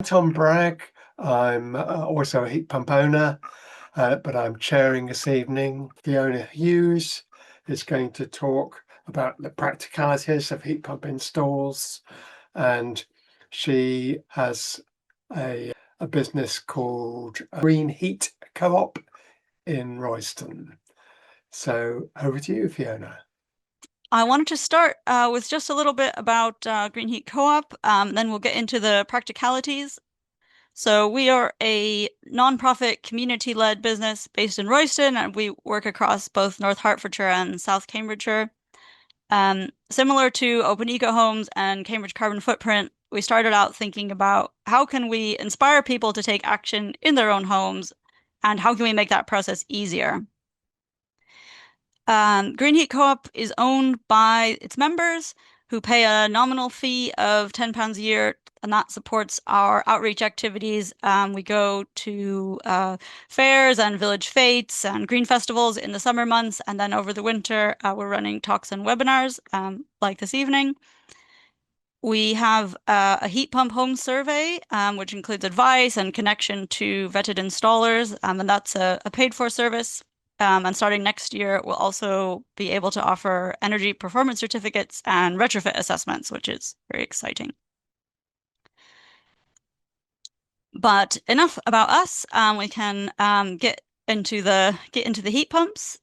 Tom Bragg. I'm also a heat pump owner, but I'm chairing this evening. Fiona Hughes is going to talk about the practicalities of heat pump installs, and she has a business called Green Heat Co-op in Royston. So over to you, Fiona. I wanted to start with just a little bit about Green Heat Co-op, then we'll get into the practicalities. So we are a nonprofit community-led business based in Royston, and we work across both North Hertfordshire and South Cambridgeshire. Similar to Open Eco Homes and Cambridge Carbon Footprint, we started out thinking about how can we inspire people to take action in their own homes, and how can we make that process easier. Green Heat Co-op is owned by its members who pay a nominal fee of £10 a year, and that supports our outreach activities. We go to fairs and village fetes and green festivals in the summer months, and then over the winter, we're running talks and webinars like this evening. We have a heat pump home survey, which includes advice and connection to vetted installers, and that's a paid-for service. And starting next year, we'll also be able to offer energy performance certificates and retrofit assessments, which is very exciting. But enough about us. We can get into the heat pumps.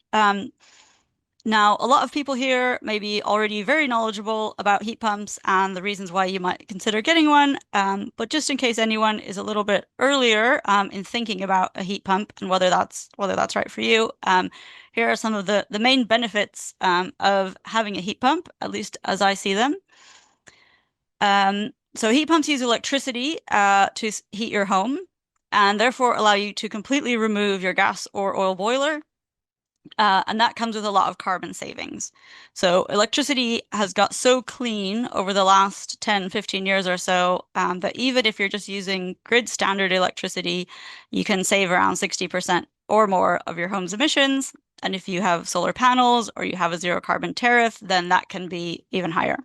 Now, a lot of people here may be already very knowledgeable about heat pumps and the reasons why you might consider getting one. But just in case anyone is a little bit earlier in thinking about a heat pump and whether that's right for you, here are some of the main benefits of having a heat pump, at least as I see them. So heat pumps use electricity to heat your home and therefore allow you to completely remove your gas or oil boiler. And that comes with a lot of carbon savings. So electricity has got so clean over the last 10, 15 years or so that even if you're just using grid standard electricity, you can save around 60% or more of your home's emissions. And if you have solar panels or you have a zero carbon tariff, then that can be even higher.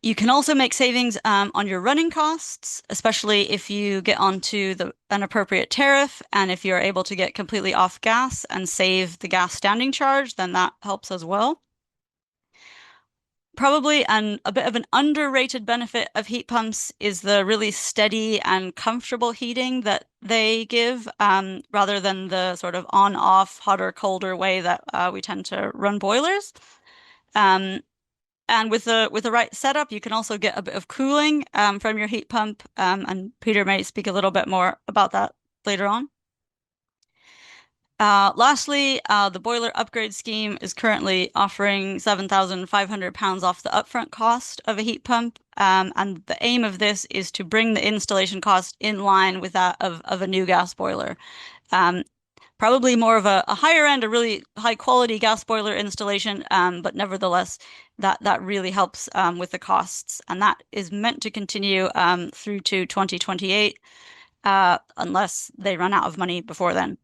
You can also make savings on your running costs, especially if you get onto an appropriate tariff, and if you're able to get completely off gas and save the gas standing charge, then that helps as well. Probably a bit of an underrated benefit of heat pumps is the really steady and comfortable heating that they give, rather than the sort of on-off, hotter, colder way that we tend to run boilers. And with the right setup, you can also get a bit of cooling from your heat pump, and Peter may speak a little bit more about that later on. Lastly, the boiler upgrade scheme is currently offering £7,500 off the upfront cost of a heat pump, and the aim of this is to bring the installation cost in line with that of a new gas boiler. Probably more of a higher end, a really high quality gas boiler installation, but nevertheless, that really helps with the costs, and that is meant to continue through to 2028, unless they run out of money before then.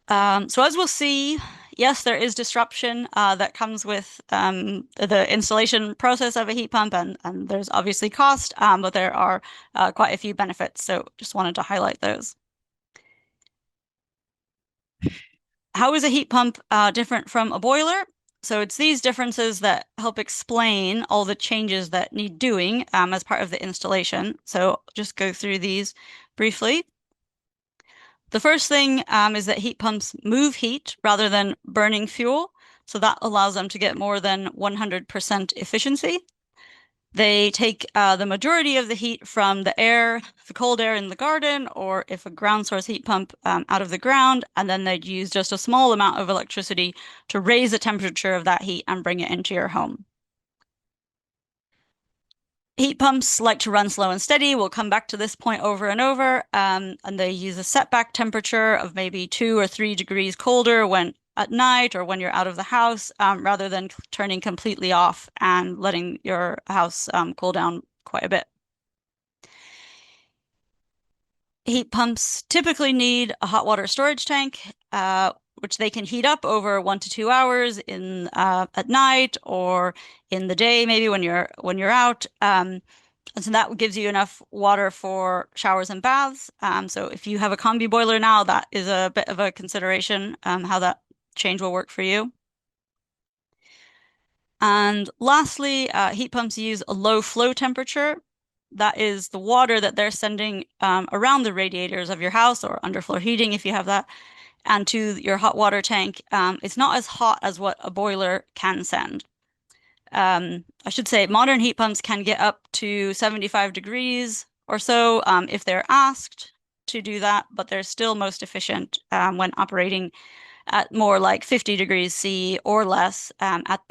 So as we'll see, yes, there is disruption that comes with the installation process of a heat pump, and there's obviously cost, but there are quite a few benefits. So just wanted to highlight those. How is a heat pump different from a boiler? So it's these differences that help explain all the changes that need doing as part of the installation. So just go through these briefly. The first thing is that heat pumps move heat rather than burning fuel. So that allows them to get more than 100% efficiency. They take the majority of the heat from the air, the cold air in the garden, or if a ground source heat pump out of the ground, and then they'd use just a small amount of electricity to raise the temperature of that heat and bring it into your home. Heat pumps like to run slow and steady. We'll come back to this point over and over, and they use a setback temperature of maybe 2 or 3 degrees colder when at night or when you're out of the house, rather than turning completely off and letting your house cool down quite a bit. Heat pumps typically need a hot water storage tank, which they can heat up over 1 to 2 hours at night or in the day, maybe when you're out. And so that gives you enough water for showers and baths. So if you have a combi boiler now, that is a bit of a consideration, how that change will work for you. And lastly, heat pumps use a low flow temperature. That is the water that they're sending around the radiators of your house or underfloor heating if you have that, and to your hot water tank. It's not as hot as what a boiler can send. I should say modern heat pumps can get up to 75 degrees or so if they're asked to do that, but they're still most efficient when operating at more like 50 degrees C or less at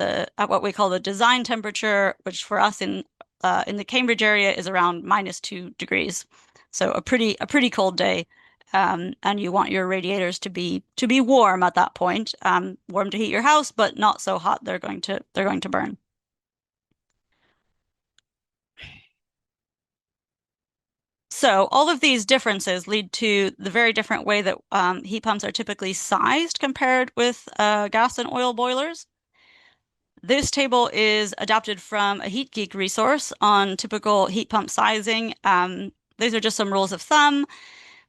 what we call the design temperature, which for us in the Cambridge area is around -2 degrees. So a pretty cold day. And you want your radiators to be warm at that point, warm to heat your house, but not so hot they're going to burn. So all of these differences lead to the very different way that heat pumps are typically sized compared with gas and oil boilers. This table is adapted from a HeatGeek resource on typical heat pump sizing. These are just some rules of thumb,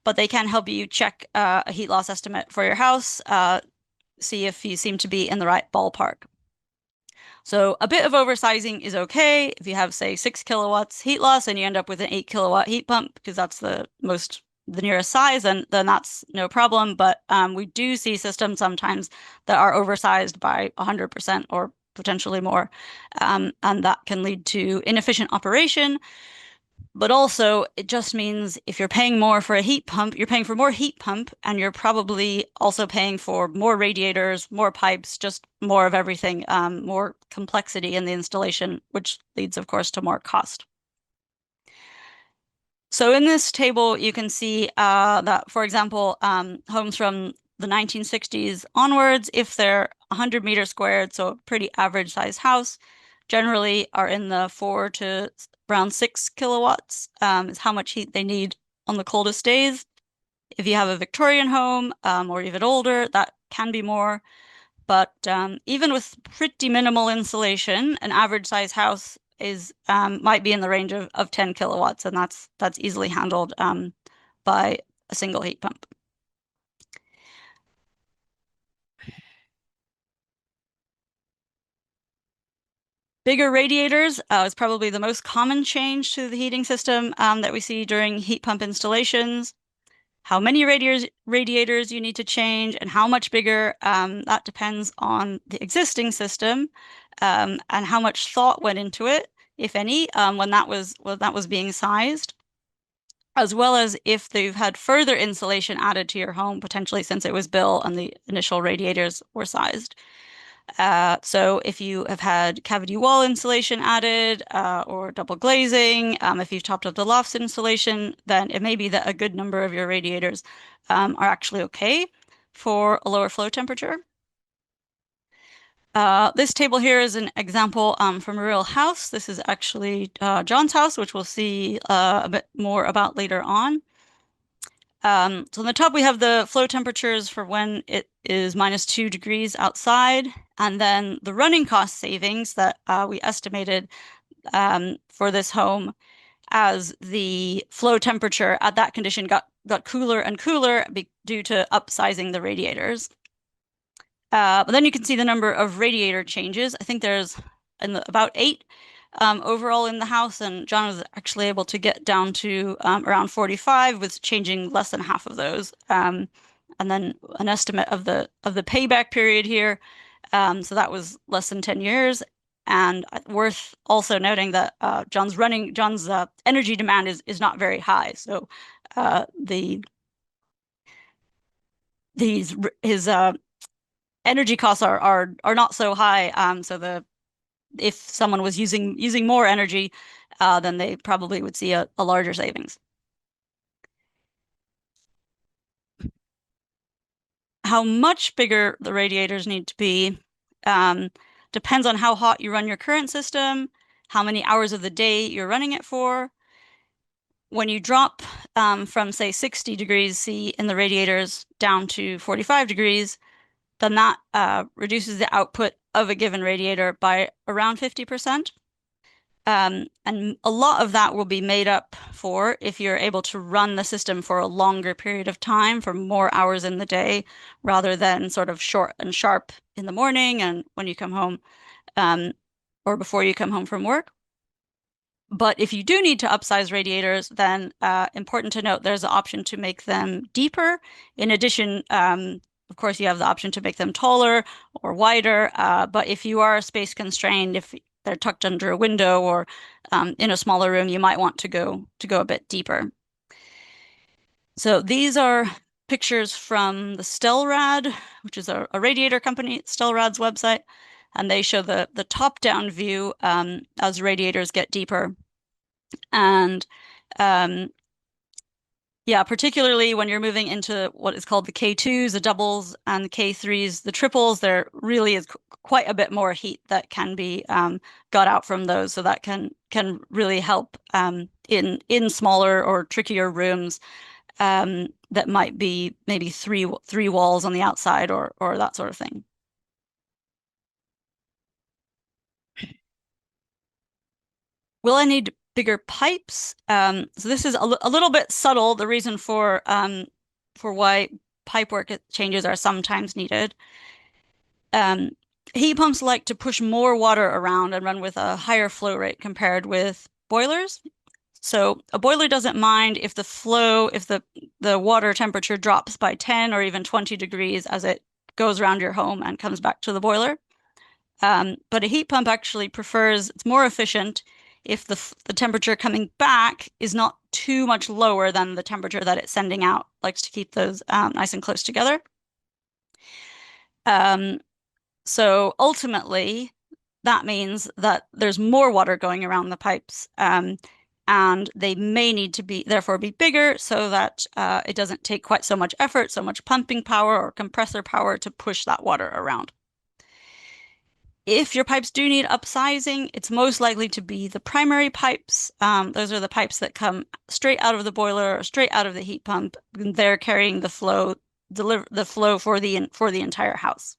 but they can help you check a heat loss estimate for your house, see if you seem to be in the right ballpark. So a bit of oversizing is okay if you have, say, 6 kilowatts heat loss and you end up with an 8 kilowatt heat pump because that's the nearest size, and then that's no problem. But we do see systems sometimes that are oversized by 100% or potentially more, and that can lead to inefficient operation. But also, it just means if you're paying more for a heat pump, you're paying for more heat pump, and you're probably also paying for more radiators, more pipes, just more of everything, more complexity in the installation, which leads, of course, to more cost. So in this table, you can see that, for example, homes from the 1960s onwards, if they're 100 meters squared, so a pretty average size house, generally are in the 4 to around 6 kilowatts is how much heat they need on the coldest days. If you have a Victorian home or even older, that can be more. But even with pretty minimal insulation, an average size house is might be in the range of 10 kilowatts, and that's easily handled by a single heat pump. Bigger radiators is probably the most common change to the heating system that we see during heat pump installations. How many radiators you need to change and how much bigger, that depends on the existing system and how much thought went into it, if any, when that was being sized, as well as if they've had further insulation added to your home, potentially since it was built and the initial radiators were sized. So if you have had cavity wall insulation added or double glazing, if you've topped up the loft insulation, then it may be that a good number of your radiators are actually okay for a lower flow temperature. This table here is an example from a real house. This is actually John's house, which we'll see a bit more about later on. So on the top, we have the flow temperatures for when it is -2 degrees outside, and then the running cost savings that we estimated for this home as the flow temperature at that condition got cooler and cooler due to upsizing the radiators. But then you can see the number of radiator changes. I think there's about 8 overall in the house, and John was actually able to get down to around 45 with changing less than half of those. And then an estimate of the payback period here. So that was less than 10 years. And worth also noting that John's energy demand is not very high. So his energy costs are not so high. So if someone was using more energy, then they probably would see a larger savings. How much bigger the radiators need to be depends on how hot you run your current system, how many hours of the day you're running it for. When you drop from, say, 60 degrees C in the radiators down to 45 degrees, then that reduces the output of a given radiator by around 50%. And a lot of that will be made up for if you're able to run the system for a longer period of time, for more hours in the day, rather than sort of short and sharp in the morning and when you come home, or before you come home from work. But if you do need to upsize radiators, then important to note there's an option to make them deeper. In addition, of course, you have the option to make them taller or wider. But if you are space constrained, if they're tucked under a window or in a smaller room, you might want to go a bit deeper. So these are pictures from the Stelrad, which is a radiator company, Stelrad's website, and they show the top-down view as radiators get deeper. And yeah, particularly when you're moving into what is called the K2s, the doubles, and the K3s, the triples, there really is quite a bit more heat that can be got out from those. So that can really help in smaller or trickier rooms that might be maybe three walls on the outside or that sort of thing. Will I need bigger pipes? So this is a little bit subtle, the reason for why pipework changes are sometimes needed. Heat pumps like to push more water around and run with a higher flow rate compared with boilers. So a boiler doesn't mind if the water temperature drops by 10 or even 20 degrees as it goes around your home and comes back to the boiler. But a heat pump actually prefers, it's more efficient if the temperature coming back is not too much lower than the temperature that it's sending out. Likes to keep those nice and close together. So ultimately, that means that there's more water going around the pipes, and they may need to therefore be bigger so that it doesn't take quite so much effort, so much pumping power or compressor power to push that water around. If your pipes do need upsizing, it's most likely to be the primary pipes. Those are the pipes that come straight out of the boiler or straight out of the heat pump. They're carrying the flow, for the entire house.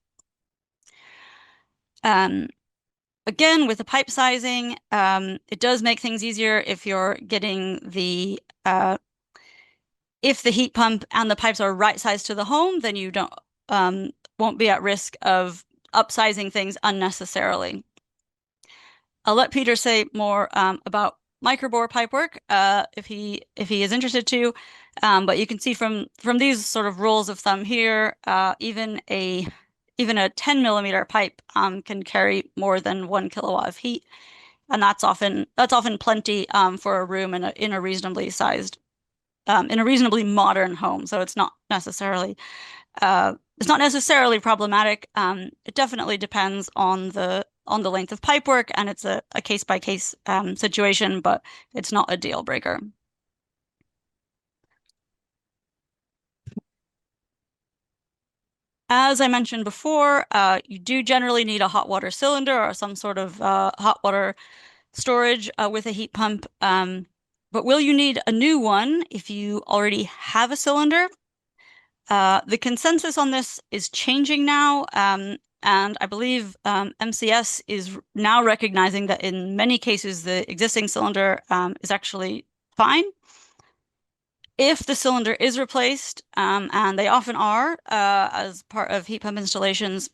Again, with the pipe sizing, it does make things easier if you're getting if the heat pump and the pipes are right sized to the home, then you won't be at risk of upsizing things unnecessarily. I'll let Peter say more about microbore pipework if he is interested to. But you can see from these sort of rules of thumb here, even a 10 millimeter pipe can carry more than 1 kilowatt of heat, and that's often plenty for a room in a reasonably sized in a reasonably modern home. So it's not necessarily problematic. It definitely depends on the length of pipework, and it's a case by case situation, but it's not a deal breaker. As I mentioned before, you do generally need a hot water cylinder or some sort of hot water storage with a heat pump. But will you need a new one if you already have a cylinder? The consensus on this is changing now, and I believe MCS is now recognizing that in many cases the existing cylinder is actually fine. If the cylinder is replaced, and they often are as part of heat pump installations,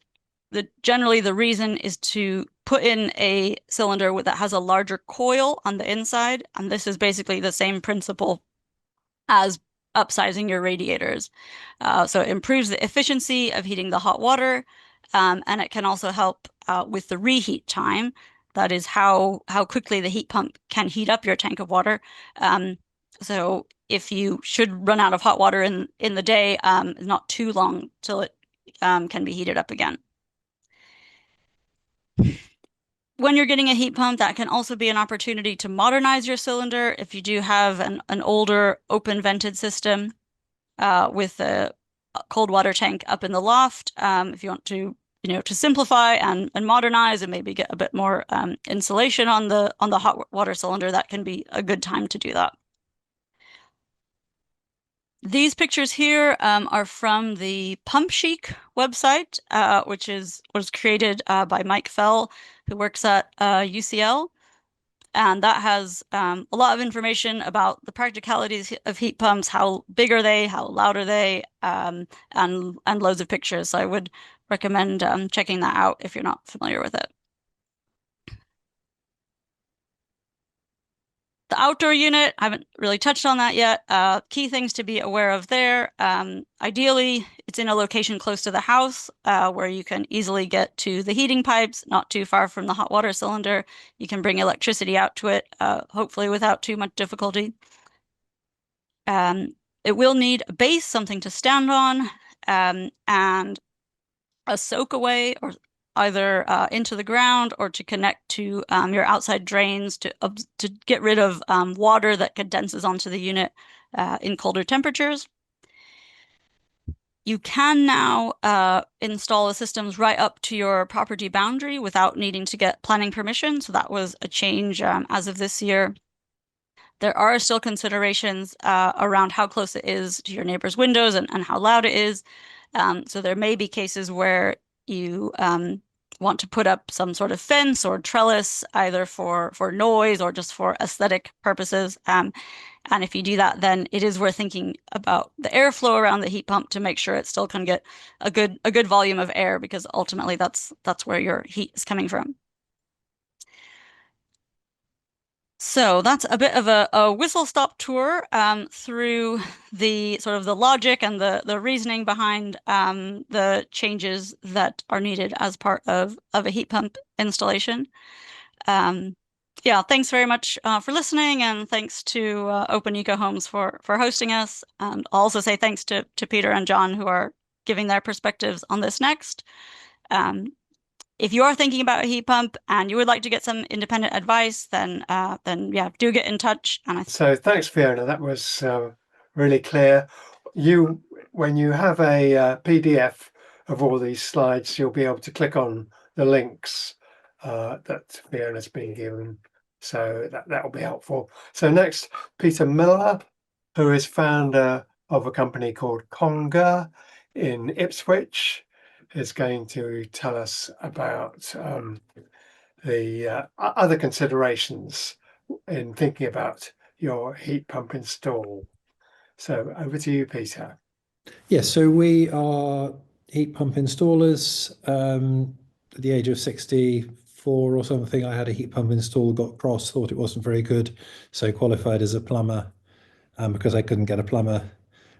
generally the reason is to put in a cylinder that has a larger coil on the inside, and this is basically the same principle as upsizing your radiators. So it improves the efficiency of heating the hot water, and it can also help with the reheat time. That is how quickly the heat pump can heat up your tank of water. So if you should run out of hot water in the day, it's not too long till it can be heated up again. When you're getting a heat pump, that can also be an opportunity to modernize your cylinder. If you do have an older open vented system with a cold water tank up in the loft, if you want to to simplify and modernize and maybe get a bit more insulation on the hot water cylinder, that can be a good time to do that. These pictures here are from the Pump Chic website, which was created by Mike Fell, who works at UCL. And that has a lot of information about the practicalities of heat pumps, how big are they, how loud are they, and loads of pictures. So I would recommend checking that out if you're not familiar with it. The outdoor unit, I haven't really touched on that yet. Key things to be aware of there. Ideally, it's in a location close to the house where you can easily get to the heating pipes, not too far from the hot water cylinder. You can bring electricity out to it, hopefully without too much difficulty. It will need a base, something to stand on, and a soak away or either into the ground or to connect to your outside drains to get rid of water that condenses onto the unit in colder temperatures. You can now install the systems right up to your property boundary without needing to get planning permission. So that was a change as of this year. There are still considerations around how close it is to your neighbor's windows and how loud it is. So there may be cases where you want to put up some sort of fence or trellis, either for noise or just for aesthetic purposes. And if you do that, then it is worth thinking about the airflow around the heat pump to make sure it still can get a good volume of air, because ultimately that's where your heat is coming from. So that's a bit of a whistle-stop tour through the sort of the logic and the reasoning behind the changes that are needed as part of a heat pump installation. Yeah, thanks very much for listening, and thanks to Open Eco Homes for hosting us. And I'll also say thanks to Peter and John, who are giving their perspectives on this next. If you are thinking about a heat pump and you would like to get some independent advice, then yeah, do get in touch. So thanks, Fiona. That was really clear. When you have a PDF of all these slides, you'll be able to click on the links that Fiona's been given. So that will be helpful. So next, Peter Miller, who is founder of a company called Conga in Ipswich, is going to tell us about the other considerations in thinking about your heat pump install. So over to you, Peter. Yes, so we are heat pump installers. At the age of 64 or something, I had a heat pump installed, got cross, thought it wasn't very good, so qualified as a plumber because I couldn't get a plumber,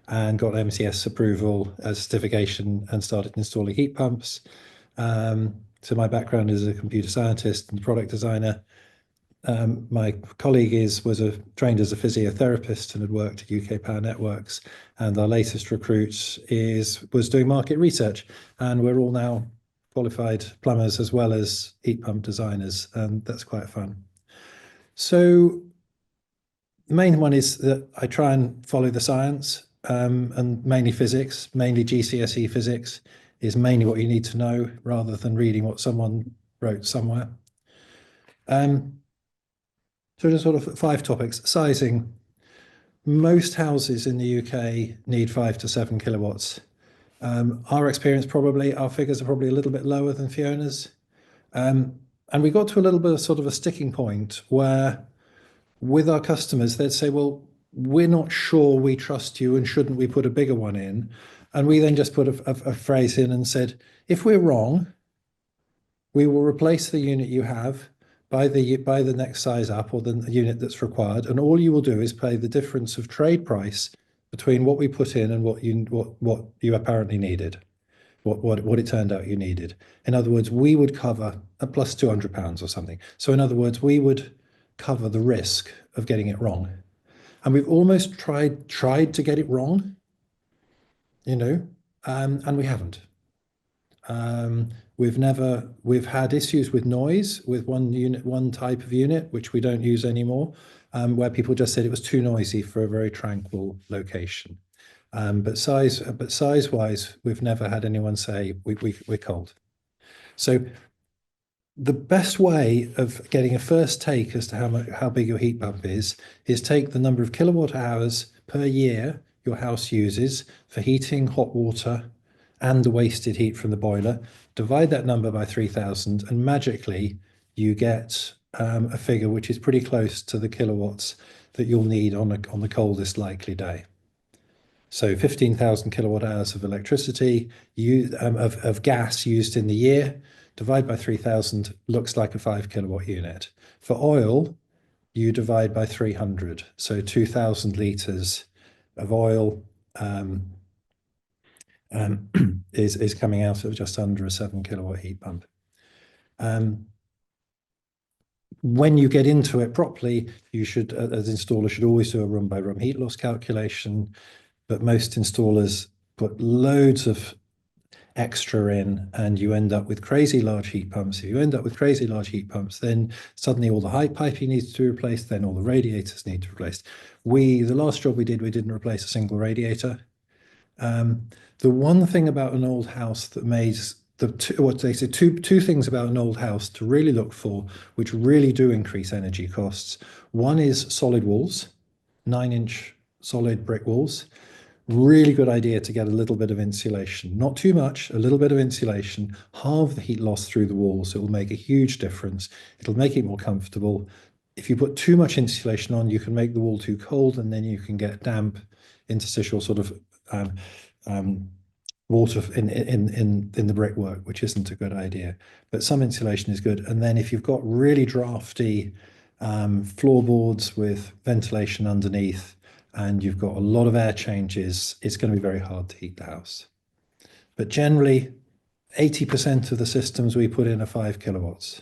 and got MCS approval as certification and started installing heat pumps. So my background is a computer scientist and product designer. My colleague was trained as a physiotherapist and had worked at UK Power Networks, and our latest recruit was doing market research, and we're all now qualified plumbers as well as heat pump designers, and that's quite fun. So the main one is that I try and follow the science, and mainly physics, mainly GCSE physics is mainly what you need to know rather than reading what someone wrote somewhere. So there's sort of 5 topics. Sizing. Most houses in the UK need 5 to 7 kilowatts. Our figures are probably a little bit lower than Fiona's. And we got to a little bit of sort of a sticking point where with our customers, they'd say, well, we're not sure we trust you, and shouldn't we put a bigger one in? And we then just put a phrase in and said, if we're wrong, we will replace the unit you have by the next size up, or the unit that's required, and all you will do is pay the difference of trade price between what we put in and what you apparently needed, what it turned out you needed. In other words, we would cover a plus £200 or something. So in other words, we would cover the risk of getting it wrong. And we've almost tried to get it wrong, and we haven't. We've had issues with noise with one type of unit, which we don't use anymore, where people just said it was too noisy for a very tranquil location. But size-wise, we've never had anyone say we're cold. So the best way of getting a first take as to how big your heat pump is take the number of kilowatt hours per year your house uses for heating, hot water, and the wasted heat from the boiler. Divide that number by 3,000, and magically you get a figure which is pretty close to the kilowatts that you'll need on the coldest likely day. So 15,000 kilowatt hours of electricity, of gas used in the year, divide by 3,000, looks like a 5 kilowatt unit. For oil, you divide by 300. So 2,000 litres of oil is coming out of just under a 7 kilowatt heat pump. When you get into it properly, you should, as installer, should always do a room by room heat loss calculation. But most installers put loads of extra in and you end up with crazy large heat pumps. If you end up with crazy large heat pumps, then suddenly all the high piping needs to be replaced, then all the radiators need to be replaced. The last job we didn't replace a single radiator. The one thing about an old house that made two things about an old house to really look for, which really do increase energy costs. One is solid walls, 9-inch solid brick walls. Really good idea to get a little bit of insulation, not too much, a little bit of insulation, halve the heat loss through the walls. It will make a huge difference. It'll make it more comfortable. If you put too much insulation on, you can make the wall too cold, and then you can get damp, interstitial sort of water in the brickwork, which isn't a good idea. But some insulation is good. And then if you've got really drafty floorboards with ventilation underneath, and you've got a lot of air changes, it's going to be very hard to heat the house. But generally, 80% of the systems we put in are 5 kilowatts.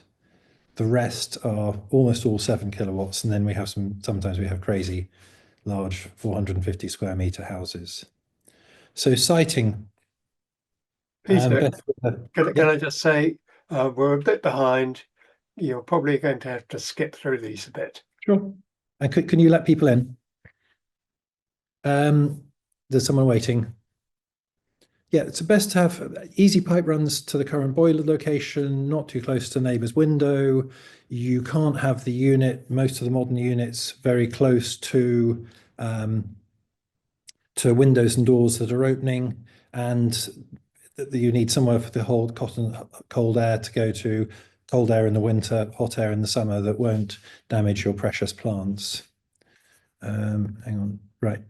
The rest are almost all 7 kilowatts, and then we have sometimes we have crazy large 450 square meter houses. So siting. Peter, can I just say, we're a bit behind. You're probably going to have to skip through these a bit. Sure. And can you let people in? There's someone waiting. Yeah, it's best to have easy pipe runs to the current boiler location, not too close to the neighbour's window. You can't have the unit, most of the modern units, very close to windows and doors that are opening, and you need somewhere for the whole cold air to go to, cold air in the winter, hot air in the summer, that won't damage your precious plants. Hang on, right.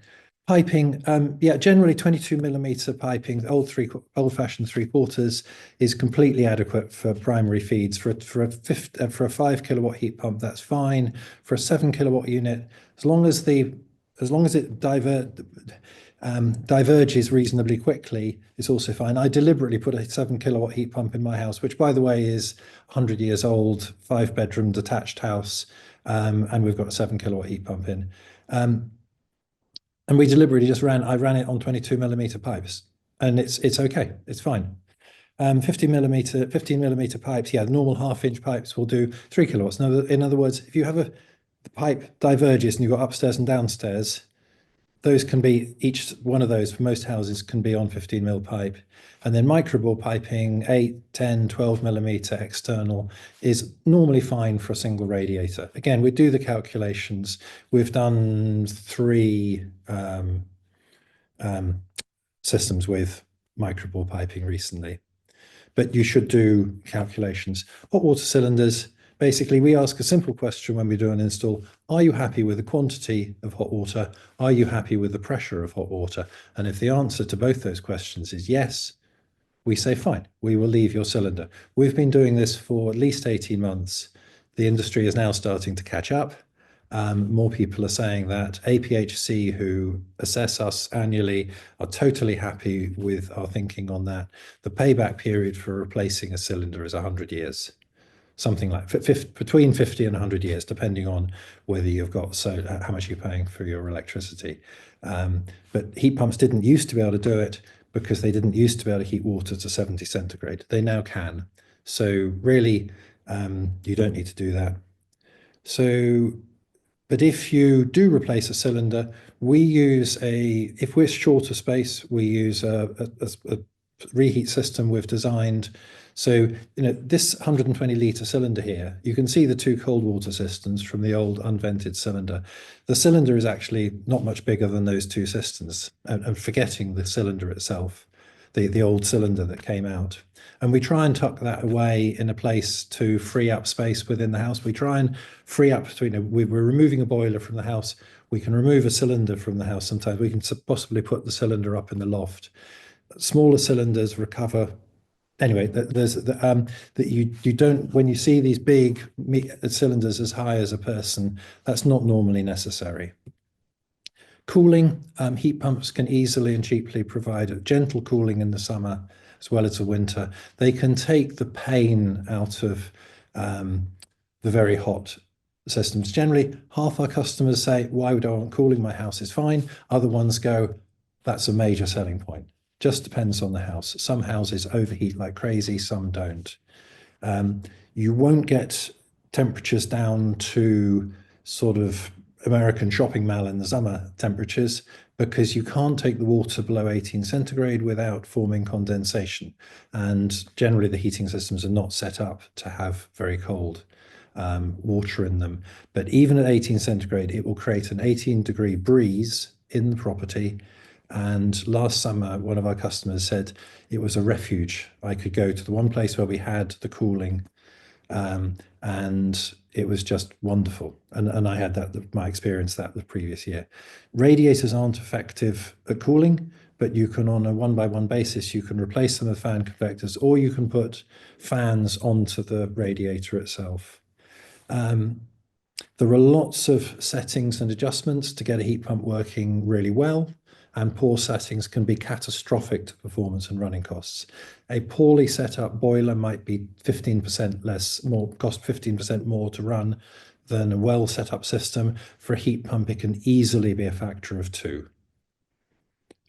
Piping, yeah, generally 22 millimeter piping, old-fashioned 3/4 is completely adequate for primary feeds. For a 5 kilowatt heat pump, that's fine. For a 7 kilowatt unit, as long as it diverges reasonably quickly, it's also fine. I deliberately put a 7 kilowatt heat pump in my house, which, by the way, is 100 years old, 5-bedroom detached house, and we've got a 7 kilowatt heat pump in. And we deliberately I ran it on 22 millimeter pipes, and it's okay, it's fine. 15 millimeter pipes, yeah, the normal 1/2-inch pipes will do 3 kilowatts. Now, in other words, if you have the pipe diverges and you've got upstairs and downstairs, those can be, each one of those for most houses can be on 15 mil pipe. And then microbore piping, 8, 10, 12 millimeter external, is normally fine for a single radiator. Again, we do the calculations. We've done 3 systems with microbore piping recently, but you should do calculations. Hot water cylinders, basically we ask a simple question when we do an install: are you happy with the quantity of hot water? Are you happy with the pressure of hot water? And if the answer to both those questions is yes, we say fine, we will leave your cylinder. We've been doing this for at least 18 months. The industry is now starting to catch up. More people are saying that. APHC, who assess us annually, are totally happy with our thinking on that. The payback period for replacing a cylinder is 100 years. Something like between 50 and 100 years, depending on whether you've got how much you're paying for your electricity. But heat pumps didn't used to be able to do it because they didn't used to be able to heat water to 70 centigrade. They now can. So really, you don't need to do that. But if you do replace a cylinder, if we're short of space, we use a reheat system we've designed. So, this 120 litre cylinder here, you can see the 2 cold water cisterns from the old unvented cylinder. The cylinder is actually not much bigger than those 2 cisterns, and forgetting the cylinder itself. the old cylinder that came out. And we try and tuck that away in a place to free up space within the house. We try and free up, we're removing a boiler from the house. We can remove a cylinder from the house. Sometimes we can possibly put the cylinder up in the loft. Smaller cylinders recover. Anyway, there's that you don't, when you see these big cylinders as high as a person, that's not normally necessary. Cooling, heat pumps can easily and cheaply provide a gentle cooling in the summer as well as the winter. They can take the pain out of the very hot systems. Generally, half our customers say, why would I want cooling? My house is fine. Other ones go, that's a major selling point. Just depends on the house. Some houses overheat like crazy, some don't. You won't get temperatures down to sort of American shopping mall in the summer temperatures because you can't take the water below 18 centigrade without forming condensation. And generally the heating systems are not set up to have very cold water in them. But even at 18 centigrade, it will create an 18-degree breeze in the property. And last summer, one of our customers said it was a refuge. I could go to the one place where we had the cooling, and it was just wonderful. And I had my experience that the previous year. Radiators aren't effective at cooling, but you can, on a one-by-one basis, you can replace them with fan convectors, or you can put fans onto the radiator itself. There are lots of settings and adjustments to get a heat pump working really well, and poor settings can be catastrophic to performance and running costs. A poorly set up boiler might be 15% cost 15% more to run than a well set up system. For a heat pump, it can easily be a factor of 2.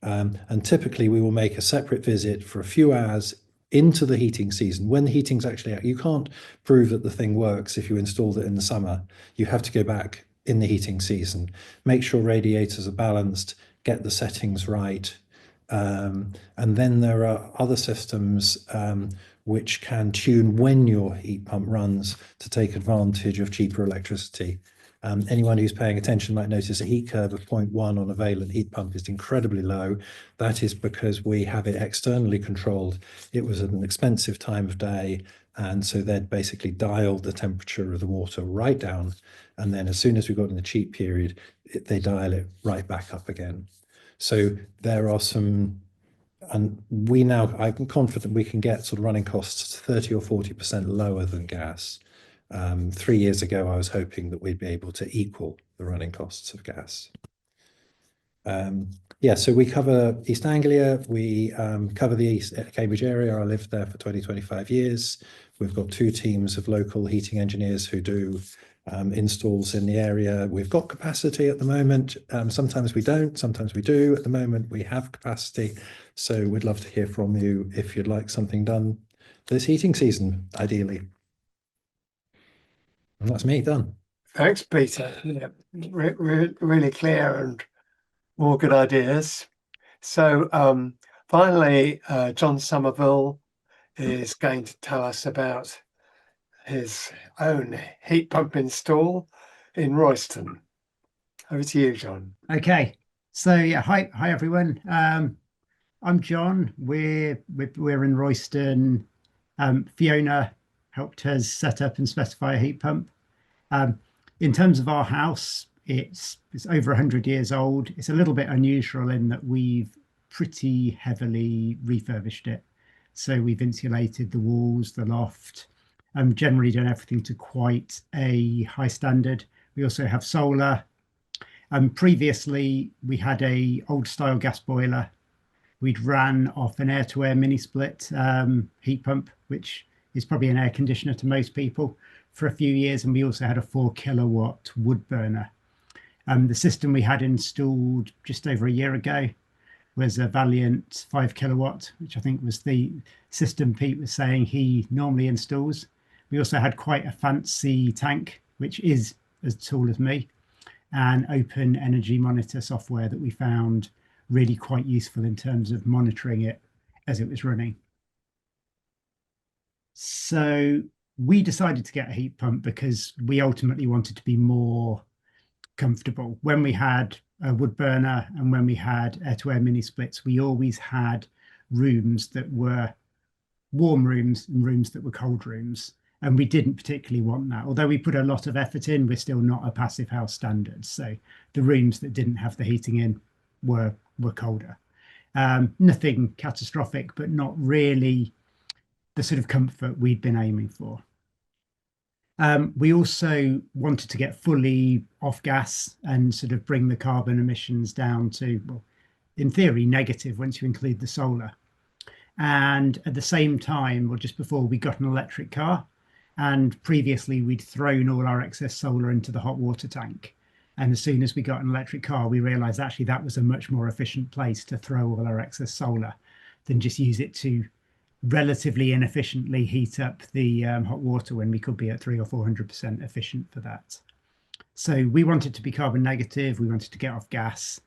And typically we will make a separate visit for a few hours into the heating season when the heating's actually out. You can't prove that the thing works if you installed it in the summer. You have to go back in the heating season, make sure radiators are balanced, get the settings right. And then there are other systems which can tune when your heat pump runs to take advantage of cheaper electricity. Anyone who's paying attention might notice a heat curve of 0.1 on a Valent heat pump is incredibly low. That is because we have it externally controlled. It was at an expensive time of day, and so they'd basically dialed the temperature of the water right down, and then as soon as we got in the cheap period, they dial it right back up again. So there are some, and I'm confident we can get sort of running costs 30 or 40% lower than gas. 3 years ago, I was hoping that we'd be able to equal the running costs of gas. So we cover East Anglia, we cover the East Cambridge area. I lived there for 25 years. We've got 2 teams of local heating engineers who do installs in the area. We've got capacity at the moment. Sometimes we don't, sometimes we do. At the moment, we have capacity. So we'd love to hear from you if you'd like something done this heating season, ideally. And that's me done. Thanks, Peter. Yeah, really clear and more good ideas. So finally, John Summerville is going to tell us about his own heat pump install in Royston. Over to you, John. Okay, so yeah, hi everyone. I'm John. We're in Royston. Fiona helped us set up and specify a heat pump. In terms of our house, it's over 100 years old. It's a little bit unusual in that we've pretty heavily refurbished it. So we've insulated the walls, the loft, generally done everything to quite a high standard. We also have solar. Previously, we had a old style gas boiler. We'd ran off an air-to-air mini split heat pump, which is probably an air conditioner to most people, for a few years. And we also had a 4 kilowatt wood burner. The system we had installed just over a year ago was a Valiant 5 kilowatt, which I think was the system Pete was saying he normally installs. We also had quite a fancy tank, which is as tall as me, and open energy monitor software that we found really quite useful in terms of monitoring it as it was running. So we decided to get a heat pump because we ultimately wanted to be more comfortable. When we had a wood burner and when we had air-to-air mini splits, we always had rooms that were warm rooms and rooms that were cold rooms. And we didn't particularly want that. Although we put a lot of effort in, we're still not a passive house standard. So the rooms that didn't have the heating in were colder. Nothing catastrophic, but not really the sort of comfort we'd been aiming for. We also wanted to get fully off gas and sort of bring the carbon emissions down to, well, in theory, negative once you include the solar. And at the same time, or just before, we got an electric car. And previously, we'd thrown all our excess solar into the hot water tank. And as soon as we got an electric car, we realized actually that was a much more efficient place to throw all our excess solar than just use it to relatively inefficiently heat up the hot water when we could be at 300 or 400% efficient for that. So we wanted to be carbon negative. We wanted to get off gas.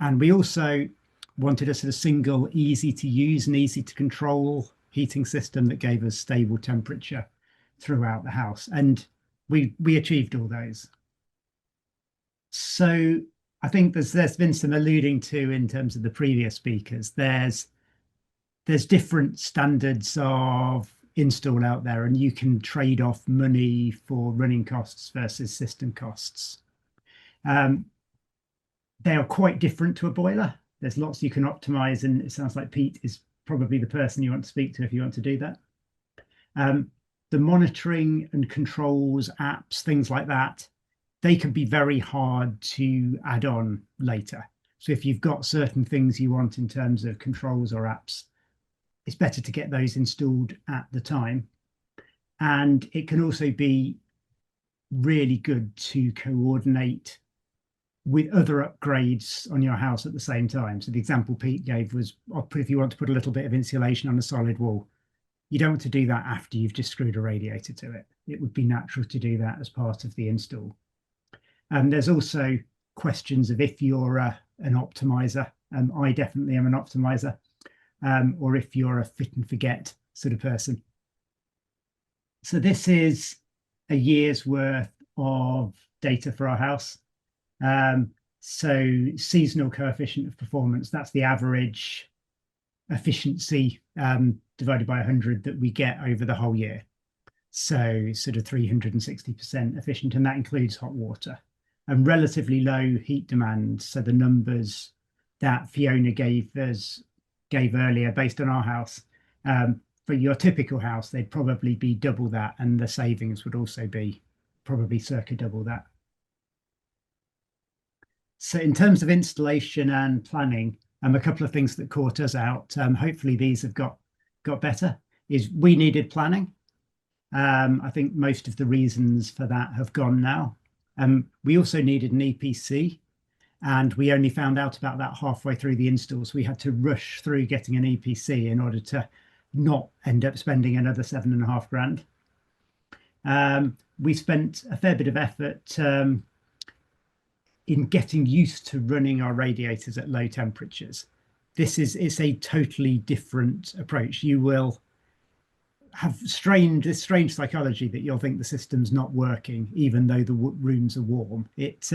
And we also wanted a sort of single, easy to use and easy to control heating system that gave us stable temperature throughout the house. And we achieved all those. So I think there's been some alluding to in terms of the previous speakers. There's different standards of install out there, and you can trade off money for running costs versus system costs. They are quite different to a boiler. There's lots you can optimize, and it sounds like Pete is probably the person you want to speak to if you want to do that. The monitoring and controls, apps, things like that, they can be very hard to add on later. So if you've got certain things you want in terms of controls or apps, it's better to get those installed at the time. And it can also be really good to coordinate with other upgrades on your house at the same time. So the example Pete gave was, if you want to put a little bit of insulation on a solid wall, you don't want to do that after you've just screwed a radiator to it. It would be natural to do that as part of the install. There's also questions of if you're an optimizer. I definitely am an optimizer. Or if you're a fit and forget sort of person. So this is a year's worth of data for our house. So seasonal coefficient of performance, that's the average efficiency divided by 100 that we get over the whole year. So sort of 360% efficient, and that includes hot water. And relatively low heat demand. So the numbers that Fiona gave earlier based on our house, for your typical house, they'd probably be double that, and the savings would also be probably circa double that. So in terms of installation and planning, a couple of things that caught us out, hopefully these have got better, is we needed planning. I think most of the reasons for that have gone now. We also needed an EPC, and we only found out about that halfway through the installs. We had to rush through getting an EPC in order to not end up spending another £7,500. We spent a fair bit of effort in getting used to running our radiators at low temperatures. It's a totally different approach. You will have this strange psychology that you'll think the system's not working, even though the rooms are warm. It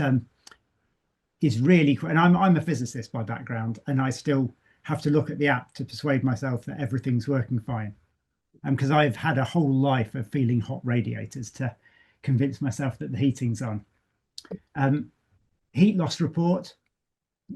is really, and I'm a physicist by background, and I still have to look at the app to persuade myself that everything's working fine. Because I've had a whole life of feeling hot radiators to convince myself that the heating's on. Heat loss report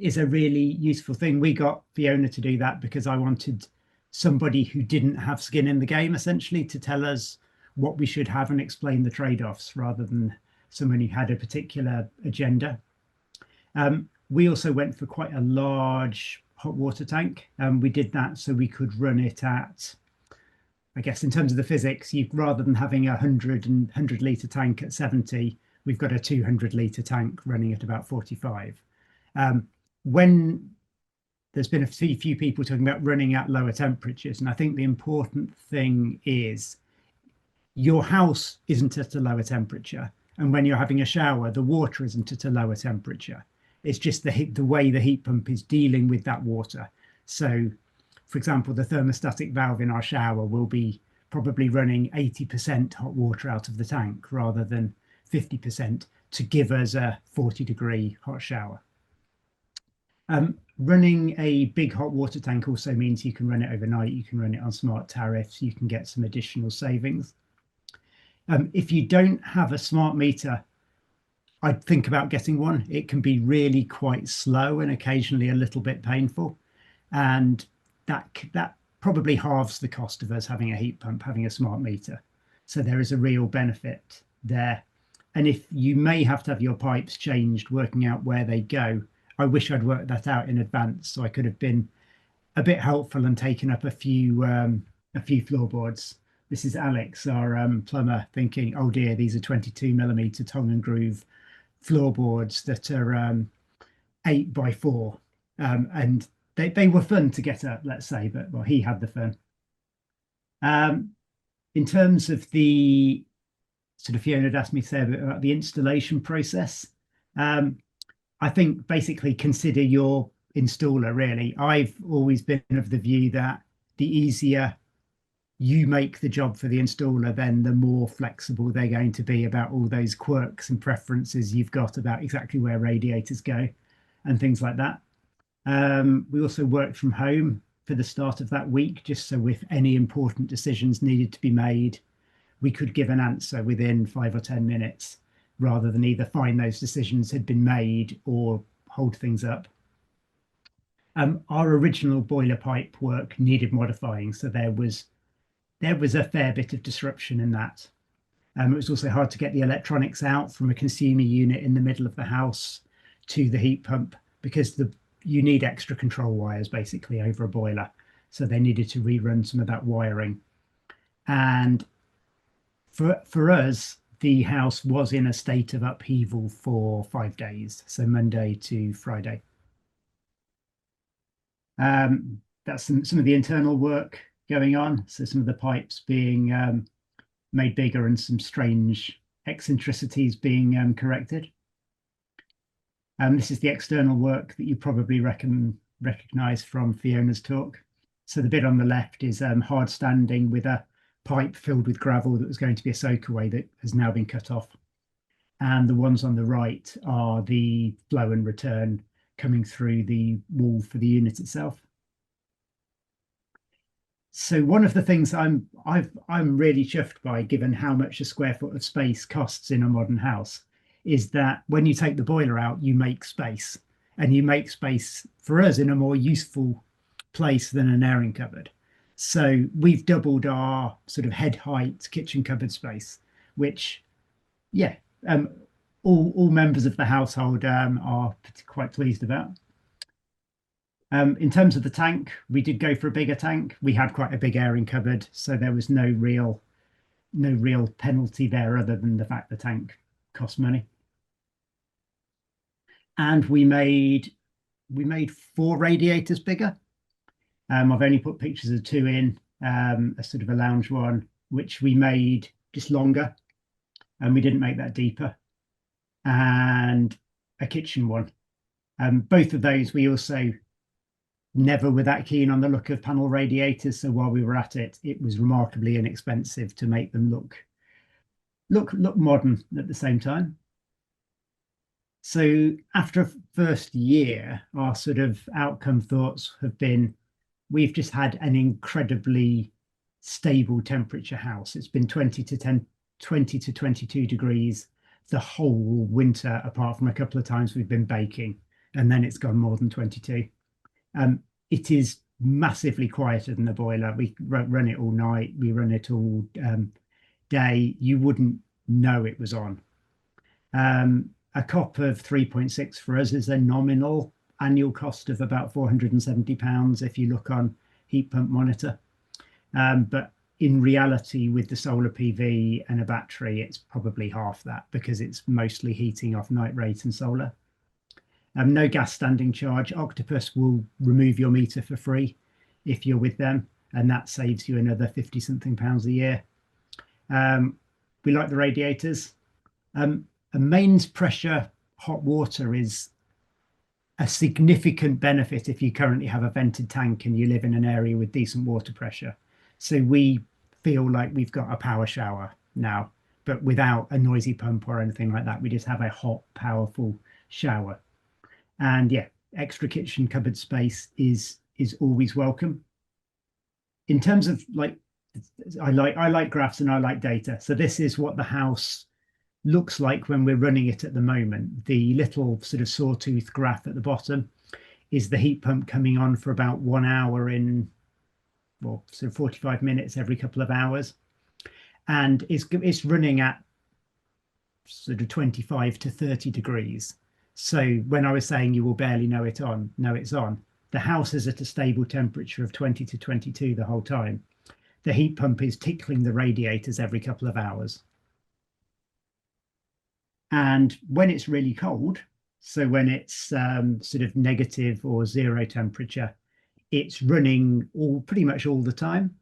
is a really useful thing. We got Fiona to do that because I wanted somebody who didn't have skin in the game, essentially, to tell us what we should have and explain the trade-offs rather than someone who had a particular agenda. We also went for quite a large hot water tank. We did that so we could run it at, I guess, in terms of the physics, rather than having a 100 litre tank at 70, we've got a 200 litre tank running at about 45. When there's been a few people talking about running at lower temperatures, and I think the important thing is your house isn't at a lower temperature, and when you're having a shower, the water isn't at a lower temperature. It's just the way the heat pump is dealing with that water. So, for example, the thermostatic valve in our shower will be probably running 80% hot water out of the tank rather than 50% to give us a 40-degree hot shower. running a big hot water tank also means you can run it overnight. You can run it on smart tariffs. You can get some additional savings. If you don't have a smart meter, I'd think about getting one. It can be really quite slow and occasionally a little bit painful. And that probably halves the cost of us having a heat pump, having a smart meter. So there is a real benefit there. And if you may have to have your pipes changed, working out where they go, I wish I'd worked that out in advance so I could have been a bit helpful and taken up a few floorboards. This is Alex, our plumber, thinking, oh dear, these are 22mm tongue and groove floorboards that are 8x4, and they were fun to get up, let's say, but well, he had the fun. In terms of the sort of, Fiona had asked me to say a bit about the installation process. I think basically consider your installer, really. I've always been of the view that the easier you make the job for the installer, then the more flexible they're going to be about all those quirks and preferences you've got about exactly where radiators go and things like that. We also worked from home for the start of that week, just so if any important decisions needed to be made, we could give an answer within 5 or 10 minutes, rather than either find those decisions had been made or hold things up. Our original boiler pipe work needed modifying, so there was a fair bit of disruption in that. It was also hard to get the electronics out from a consumer unit in the middle of the house to the heat pump, because you need extra control wires basically over a boiler. So they needed to rerun some of that wiring. And for us, the house was in a state of upheaval for 5 days, so Monday to Friday. That's some of the internal work going on. So some of the pipes being made bigger and some strange eccentricities being corrected. This is the external work that you probably recognize from Fiona's talk. So the bit on the left is hard standing with a pipe filled with gravel that was going to be a soakaway that has now been cut off. And the ones on the right are the flow and return coming through the wall for the unit itself. So one of the things I'm really chuffed by, given how much a square foot of space costs in a modern house, is that when you take the boiler out, you make space, and you make space for us in a more useful place than an airing cupboard. So we've doubled our sort of head height kitchen cupboard space, which, yeah, all members of the household are quite pleased about. In terms of the tank, we did go for a bigger tank. We had quite a big airing cupboard, so there was no real penalty there, other than the fact the tank cost money. And we made 4 radiators bigger. I've only put pictures of 2 in, a sort of a lounge one, which we made just longer, and we didn't make that deeper, and a kitchen one. Both of those we also never were that keen on the look of panel radiators, so while we were at it, it was remarkably inexpensive to make them look modern at the same time. So after a first year, our sort of outcome thoughts have been, we've just had an incredibly stable temperature house. It's been 20 to 22 degrees the whole winter, apart from a couple of times we've been baking, and then it's gone more than 22. It is massively quieter than the boiler. We run it all night. We run it all day. You wouldn't know it was on. A cop of 3.6 for us is a nominal annual cost of about £470 if you look on Heat Pump Monitor. But in reality, with the solar PV and a battery, it's probably half that, because it's mostly heating off night rate and solar. No gas standing charge. Octopus will remove your meter for free if you're with them, and that saves you another 50-something pounds a year. We like the radiators. A mains pressure hot water is a significant benefit if you currently have a vented tank and you live in an area with decent water pressure. So we feel like we've got a power shower now, but without a noisy pump or anything like that. We just have a hot, powerful shower. And yeah, extra kitchen cupboard space is always welcome. In terms of like, I like graphs and I like data. So this is what the house looks like when we're running it at the moment. The little sort of sawtooth graph at the bottom is the heat pump coming on for about 1 hour in, well, so 45 minutes every couple of hours. And it's running at sort of 25 to 30 degrees. So when I was saying you will barely know it's on, the house is at a stable temperature of 20 to 22 the whole time. The heat pump is tickling the radiators every couple of hours. And when it's really cold, so when it's sort of negative or 0 temperature, it's running pretty much all the time,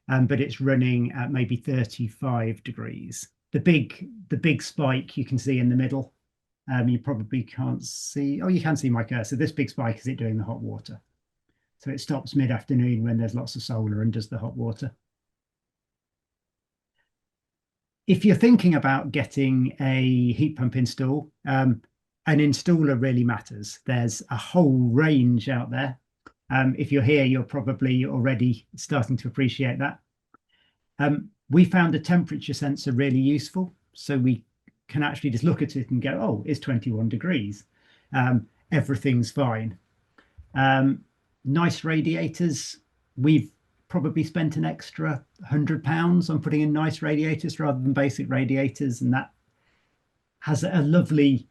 but it's running at maybe 35 degrees. The big spike you can see in the middle, you probably can't see. Oh, you can see my cursor. This big spike is it doing the hot water. So it stops mid-afternoon when there's lots of solar and does the hot water. If you're thinking about getting a heat pump install, an installer really matters. There's a whole range out there. If you're here, you're probably already starting to appreciate that. We found a temperature sensor really useful. So we can actually just look at it and go, oh, it's 21 degrees. Everything's fine. Nice radiators. We've probably spent an extra £100 on putting in nice radiators rather than basic radiators. And that has a lovely,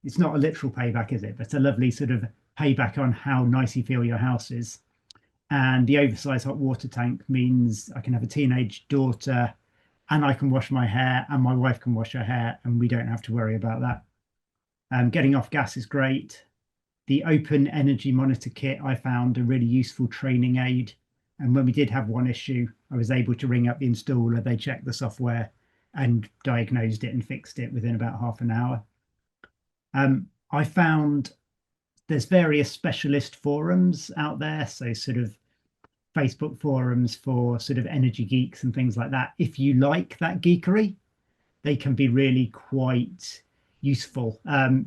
it's not a literal payback, is it? But a lovely sort of payback on how nice you feel your house is. And the oversized hot water tank means I can have a teenage daughter and I can wash my hair and my wife can wash her hair and we don't have to worry about that. Getting off gas is great. The open energy monitor kit I found a really useful training aid. And when we did have one issue, I was able to ring up the installer. They checked the software and diagnosed it and fixed it within about half an hour. I found there's various specialist forums out there. So sort of Facebook forums for sort of energy geeks and things like that. If you like that geekery, they can be really quite useful.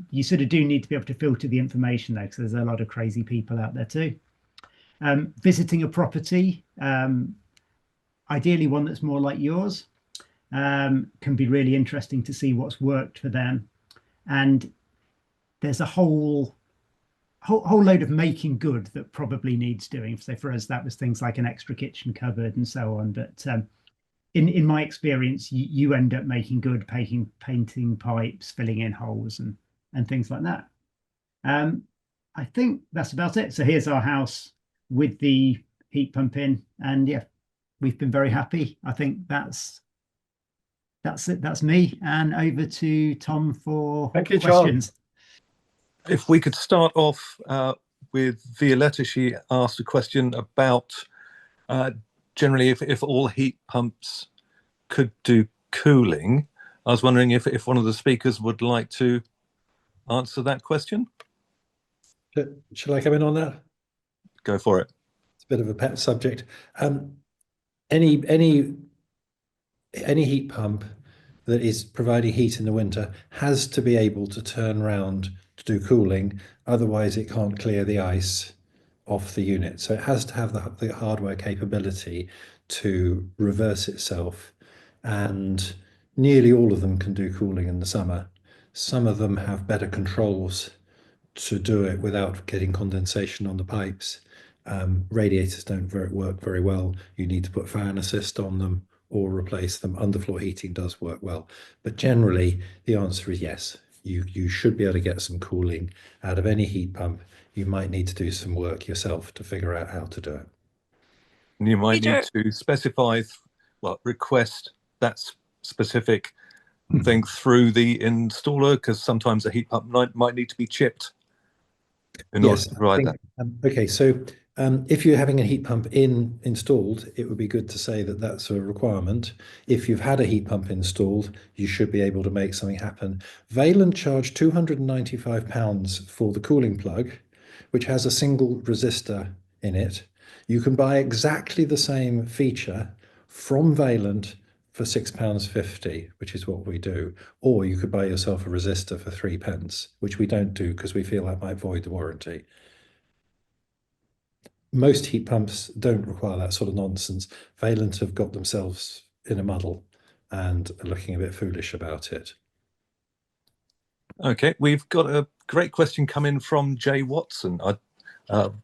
You sort of do need to be able to filter the information though, because there's a lot of crazy people out there too. Visiting a property, ideally one that's more like yours, can be really interesting to see what's worked for them. And there's a whole load of making good that probably needs doing. So for us, that was things like an extra kitchen cupboard and so on. But in my experience, you end up making good, painting pipes, filling in holes and things like that. I think that's about it. So here's our house with the heat pump in, and yeah, we've been very happy. I think that's it. That's me, and over to Tom for questions. John. If we could start off with Violetta, she asked a question about generally if all heat pumps could do cooling. I was wondering if one of the speakers would like to answer that question. Shall I come in on that? Go for it. It's a bit of a pet subject. Any heat pump that is providing heat in the winter has to be able to turn around to do cooling, otherwise it can't clear the ice off the unit. So it has to have the hardware capability to reverse itself, and nearly all of them can do cooling in the summer. Some of them have better controls to do it without getting condensation on the pipes. Radiators don't work very well. You need to put fan assist on them or replace them. Underfloor heating does work well, but generally the answer is yes. You should be able to get some cooling out of any heat pump. You might need to do some work yourself to figure out how to do it. And you might need to specify, request that specific thing through the installer, because sometimes a heat pump might need to be chipped in order to provide that. Okay, so if you're having a heat pump installed, it would be good to say that that's a requirement. If you've had a heat pump installed, you should be able to make something happen. Vaillant charged £295 for the cooling plug, which has a single resistor in it. You can buy exactly the same feature from Vaillant for £6.50, which is what we do, or you could buy yourself a resistor for 3p, which we don't do because we feel that might void the warranty. Most heat pumps don't require that sort of nonsense. Vaillant have got themselves in a muddle and are looking a bit foolish about it. Okay, we've got a great question coming from Jay Watson.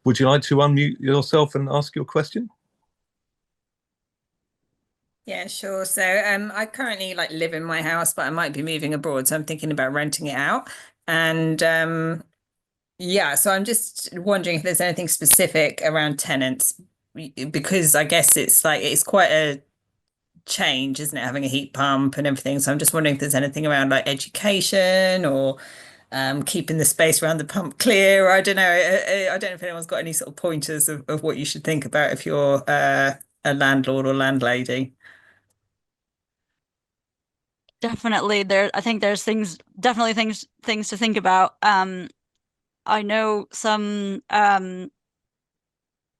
Would you like to unmute yourself and ask your question? Yeah, sure. So I currently live in my house, but I might be moving abroad, so I'm thinking about renting it out. And yeah, so I'm just wondering if there's anything specific around tenants, because I guess it's quite a change, isn't it, having a heat pump and everything. So I'm just wondering if there's anything around education or keeping the space around the pump clear. I don't know. I don't know if anyone's got any sort of pointers of what you should think about if you're a landlord or landlady. Definitely I think there's definitely things to think about. I know some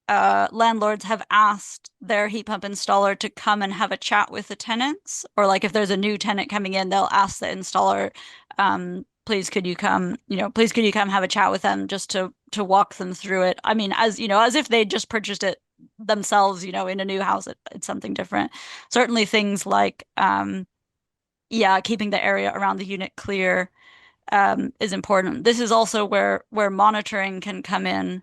landlords have asked their heat pump installer to come and have a chat with the tenants, or if there's a new tenant coming in, they'll ask the installer, please could you come have a chat with them just to walk them through it. I mean, as if they just purchased it themselves, in a new house, it's something different. Certainly things like keeping the area around the unit clear is important. This is also where monitoring can come in.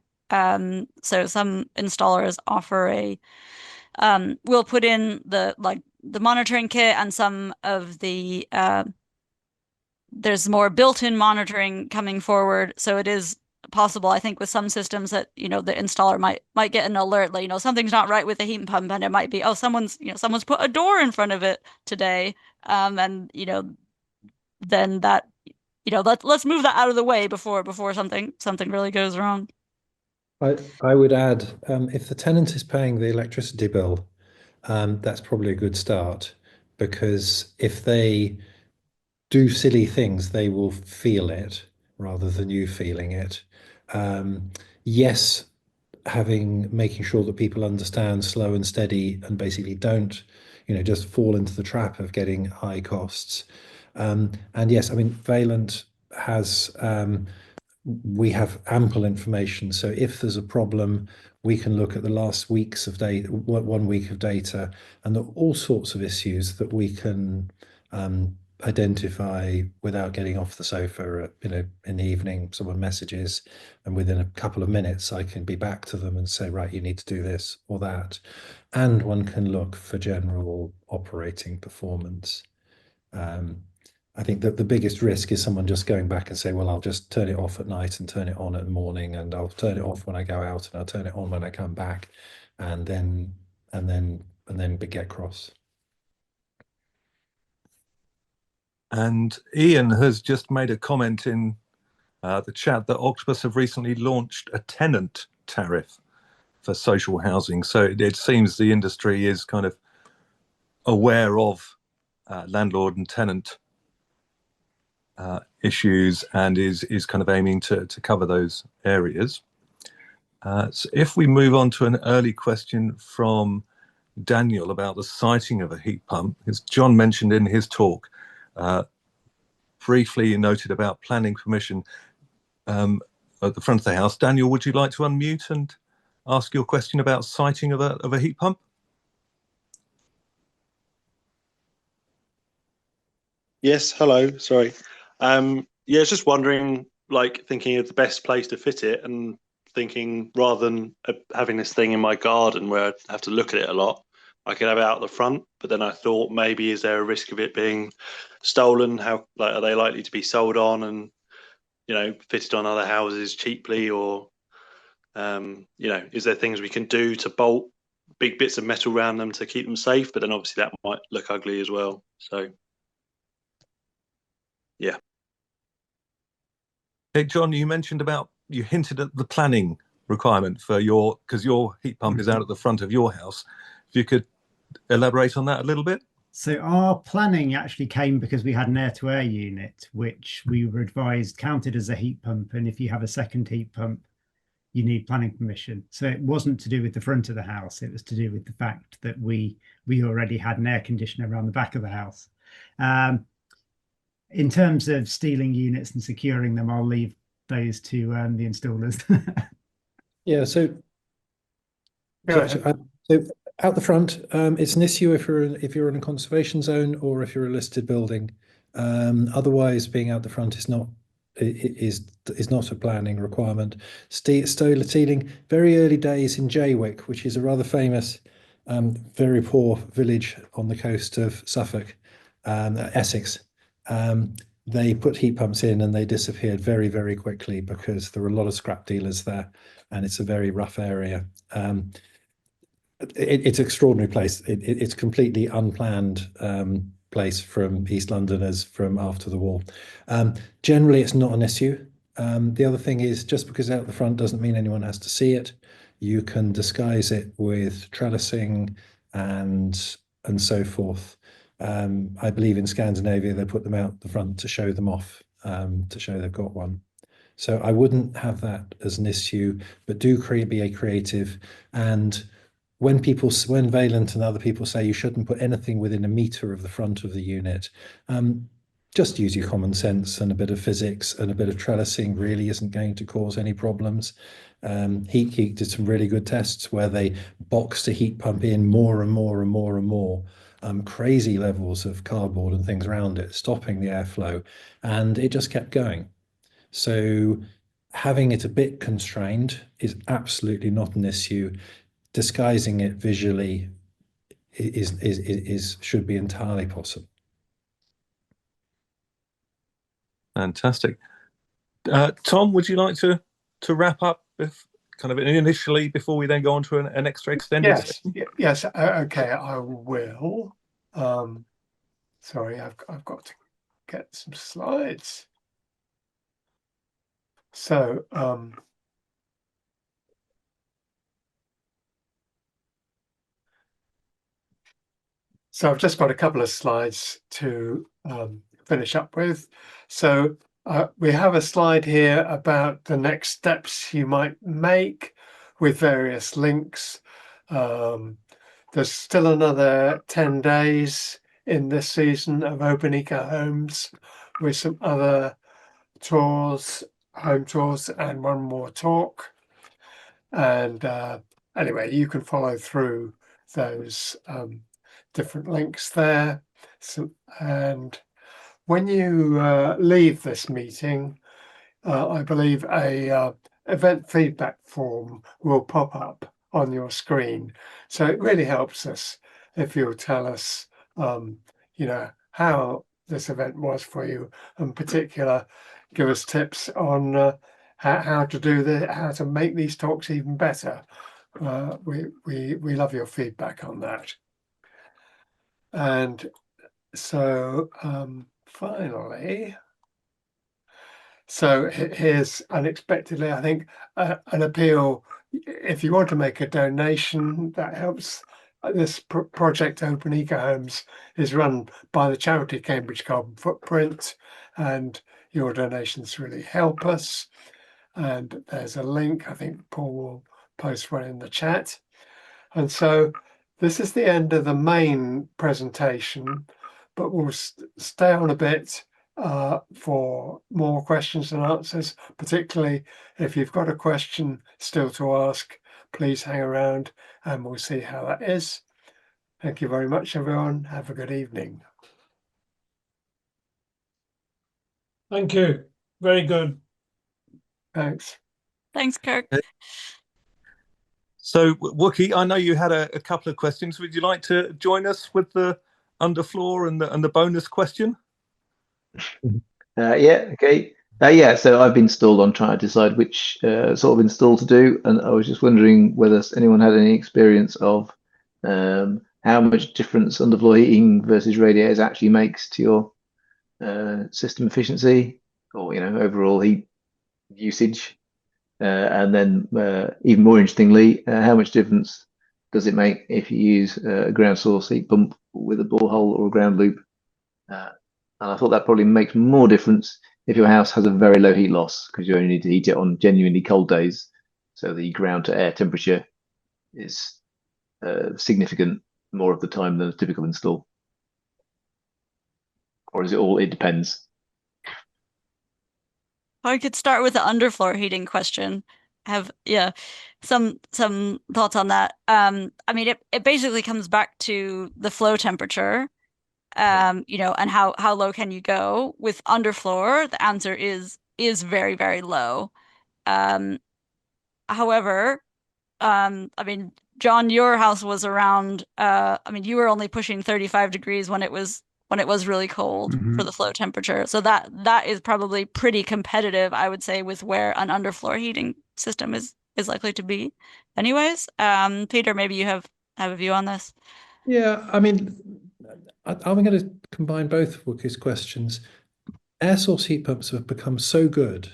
So some installers offer we'll put in the monitoring kit, and some of the there's more built-in monitoring coming forward. So it is possible, I think, with some systems that the installer might get an alert, something's not right with the heat pump, and it might be, oh, someone's put a door in front of it today, and then that let's move that out of the way before something really goes wrong. I would add, if the tenant is paying the electricity bill, that's probably a good start, because if they do silly things, they will feel it rather than you feeling it. Yes, making sure that people understand slow and steady and basically don't, just fall into the trap of getting high costs. And yes, I mean, Vaillant has, we have ample information. So if there's a problem, we can look at the last weeks of data, 1 week of data, and there are all sorts of issues that we can identify without getting off the sofa. In the evening, someone messages, and within a couple of minutes, I can be back to them and say, right, you need to do this or that. And one can look for general operating performance. I think that the biggest risk is someone just going back and say, well, I'll just turn it off at night and turn it on at the morning, and I'll turn it off when I go out, and I'll turn it on when I come back, and then get cross. And Ian has just made a comment in the chat that Octopus have recently launched a tenant tariff for social housing. So it seems the industry is kind of aware of landlord and tenant issues, and is kind of aiming to cover those areas. So if we move on to an early question from Daniel about the siting of a heat pump, as John mentioned in his talk, briefly noted about planning permission at the front of the house. Daniel, would you like to unmute and ask your question about siting of a heat pump? Yes, hello, sorry. Yeah, just wondering, thinking of the best place to fit it, and thinking rather than having this thing in my garden where I'd have to look at it a lot, I could have it out the front. But then I thought, maybe is there a risk of it being stolen? How are they likely to be sold on and fitted on other houses cheaply, or is there things we can do to bolt big bits of metal around them to keep them safe? But then obviously that might look ugly as well. So yeah. Hey, John, you hinted at the planning requirement for because your heat pump is out at the front of your house. If you could elaborate on that a little bit. So our planning actually came because we had an air-to-air unit, which we were advised counted as a heat pump. And if you have a second heat pump, you need planning permission. So it wasn't to do with the front of the house. It was to do with the fact that we already had an air conditioner around the back of the house. In terms of stealing units and securing them, I'll leave those to the installers. Yeah, so Go ahead. so out the front, it's an issue if you're in a conservation zone or if you're a listed building. Otherwise, being out the front is not a planning requirement. Stealing, very early days in Jaywick, which is a rather famous, very poor village on the coast of Suffolk, Essex. They put heat pumps in and they disappeared very, very quickly because there were a lot of scrap dealers there, and it's a very rough area. It's an extraordinary place. It's completely unplanned place from East Londoners from after the war. Generally, it's not an issue. The other thing is, just because it's out the front doesn't mean anyone has to see it. You can disguise it with trellising and so forth. I believe in Scandinavia they put them out the front to show them off, to show they've got one. So I wouldn't have that as an issue, but do be a creative. And when Valent and other people say you shouldn't put anything within a meter of the front of the unit, just use your common sense, and a bit of physics and a bit of trellising really isn't going to cause any problems. Heat did some really good tests where they boxed a heat pump in more and more and more and more, crazy levels of cardboard and things around it, stopping the airflow, and it just kept going. So having it a bit constrained is absolutely not an issue. Disguising it visually should be entirely possible. Fantastic. Tom, would you like to wrap up kind of initially before we then go on to an extra extended Yes, session? yes. Okay, I will. Sorry, I've got to get some slides. So, I've just got a couple of slides to finish up with. So we have a slide here about the next steps you might make with various links. There's still another 10 days in this season of Open Eco Homes with some other tours, home tours, and one more talk. And anyway, you can follow through those different links there. So, and when you leave this meeting, I believe a event feedback form will pop up on your screen. So it really helps us if you'll tell us, how this event was for you, in particular, give us tips on how to do how to make these talks even better. We love your feedback on that. And so finally, so here's unexpectedly, I think, an appeal. If you want to make a donation, that helps. This project Open Eco Homes is run by the charity Cambridge Carbon Footprint, and your donations really help us. And there's a link. I think Paul will post one in the chat. And so this is the end of the main presentation, but we'll stay on a bit for more questions and answers, particularly if you've got a question still to ask, please hang around and we'll see how that is. Thank you very much, everyone. Have a good evening. Thank you. Very good. Thanks. Thanks, Kirk. So, Wookie, I know you had a couple of questions. Would you like to join us with the underfloor and the bonus question? Yeah, okay. Yeah, so I've been stalled on trying to decide which sort of install to do, and I was just wondering whether anyone had any experience of how much difference underfloor heating versus radiators actually makes to your system efficiency, or overall heat usage. And then even more interestingly, how much difference does it make if you use a ground source heat pump with a borehole or a ground loop? And I thought that probably makes more difference if your house has a very low heat loss, because you only need to heat it on genuinely cold days. So the ground to air temperature is significant more of the time than a typical install. Or is it all, it depends? I could start with the underfloor heating question. Have some thoughts on that. I mean it basically comes back to the flow temperature, you know, and how low can you go? With underfloor, the answer is very, very low. However, I mean, John, your house was around I mean you were only pushing 35 degrees when it was really cold for the flow temperature. So that is probably pretty competitive, I would say, with where an underfloor heating system is likely to be. Anyways, Peter, maybe you have a view on this. Yeah, I mean, I'm going to combine both of Wookie's questions. Air source heat pumps have become so good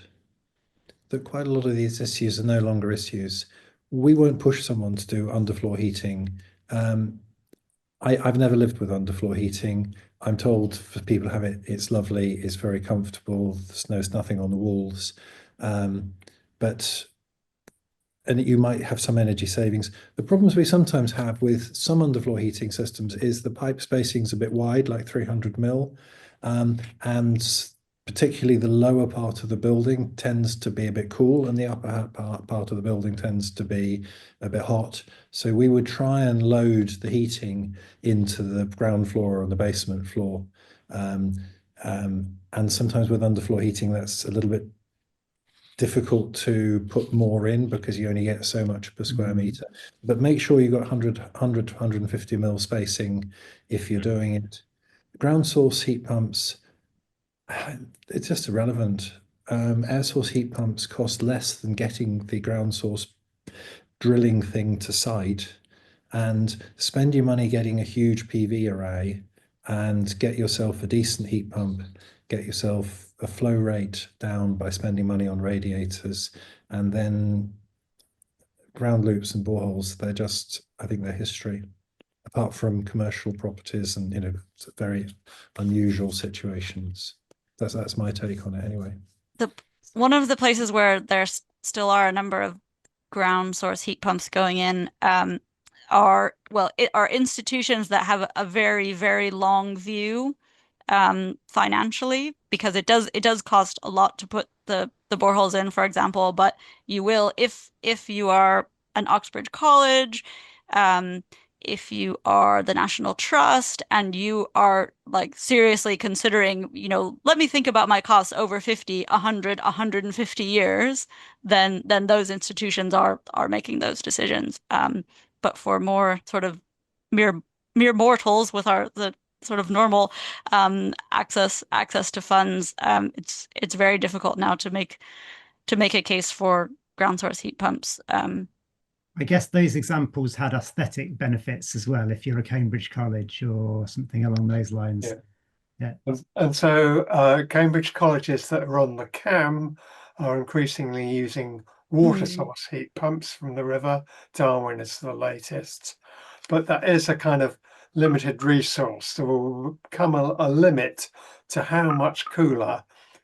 that quite a lot of these issues are no longer issues. We won't push someone to do underfloor heating. I've never lived with underfloor heating. I'm told for people who have it, it's lovely, it's very comfortable, there's nothing on the walls. And you might have some energy savings. The problems we sometimes have with some underfloor heating systems is the pipe spacing is a bit wide, like 300 mil, and particularly the lower part of the building tends to be a bit cool, and the upper part of the building tends to be a bit hot. So we would try and load the heating into the ground floor or the basement floor. And sometimes with underfloor heating, that's a little bit difficult to put more in because you only get so much per square meter. But make sure you've got 100 to 150 mil spacing if you're doing it. Ground source heat pumps, it's just irrelevant. Air source heat pumps cost less than getting the ground source drilling thing to site, and spend your money getting a huge PV array and get yourself a decent heat pump, get yourself a flow rate down by spending money on radiators, and then ground loops and boreholes, they're just, I think they're history, apart from commercial properties and, you know, very unusual situations. That's my take on it anyway. One of the places where there still are a number of ground source heat pumps going in are institutions that have a very, very long view financially, because it does cost a lot to put the boreholes in, for example. But you will, if you are an Oxbridge College, if you are the National Trust, and you are like seriously considering, you know, let me think about my costs over 50, 100, 150 years, then those institutions are making those decisions. But for more sort of mere mortals with the sort of normal access to funds, it's very difficult now to make a case for ground source heat pumps. I guess those examples had aesthetic benefits as well, if you're a Cambridge College or something along those lines. Yeah. And so Cambridge colleges that are on the CAM are increasingly using water source heat pumps from the river. Darwin is the latest. But that is a kind of limited resource. There will come a limit to how much cooler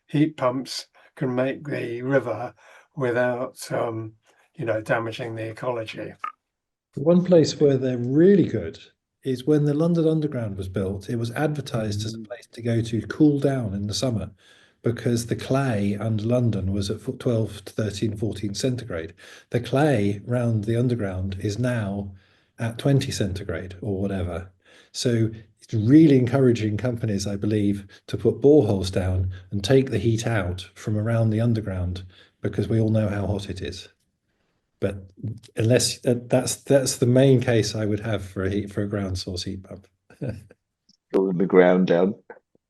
heat pumps can make the river without you know, damaging the ecology. One place where they're really good is when the London Underground was built, it was advertised as a place to go to cool down in the summer, because the clay under London was at 12 to 13, 14 centigrade. The clay round the Underground is now at 20 centigrade or whatever. So it's really encouraging companies, I believe, to put boreholes down and take the heat out from around the Underground, because we all know how hot it is. But unless that's the main case I would have for a ground source heat pump. Cooling the ground down.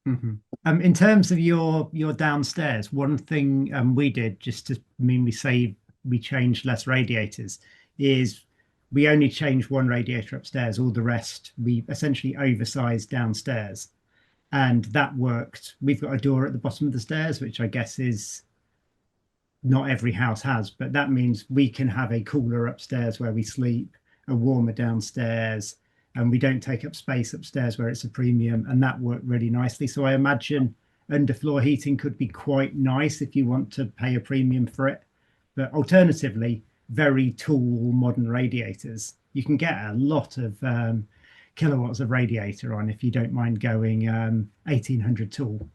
In terms of your downstairs, one thing we did, just to mean we changed less radiators, is we only changed one radiator upstairs. All the rest we essentially oversized downstairs, and that worked. We've got a door at the bottom of the stairs, which I guess is not every house has, but that means we can have a cooler upstairs where we sleep, a warmer downstairs, and we don't take up space upstairs where it's a premium, and that worked really nicely. So I imagine underfloor heating could be quite nice if you want to pay a premium for it. But alternatively, very tall modern radiators. You can get a lot of kilowatts of radiator on if you don't mind going 1800 tall.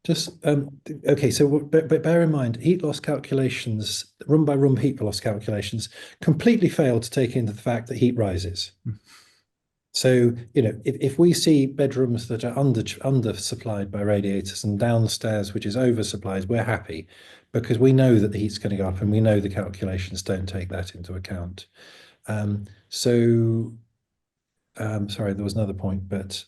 Just okay, so but bear in mind, heat loss calculations, room by room heat loss calculations, completely fail to take into the fact that heat rises. So, you know, if we see bedrooms that are undersupplied by radiators and downstairs which is oversupplied, we're happy because we know that the heat's going to go up and we know the calculations don't take that into account. Sorry, there was another point, but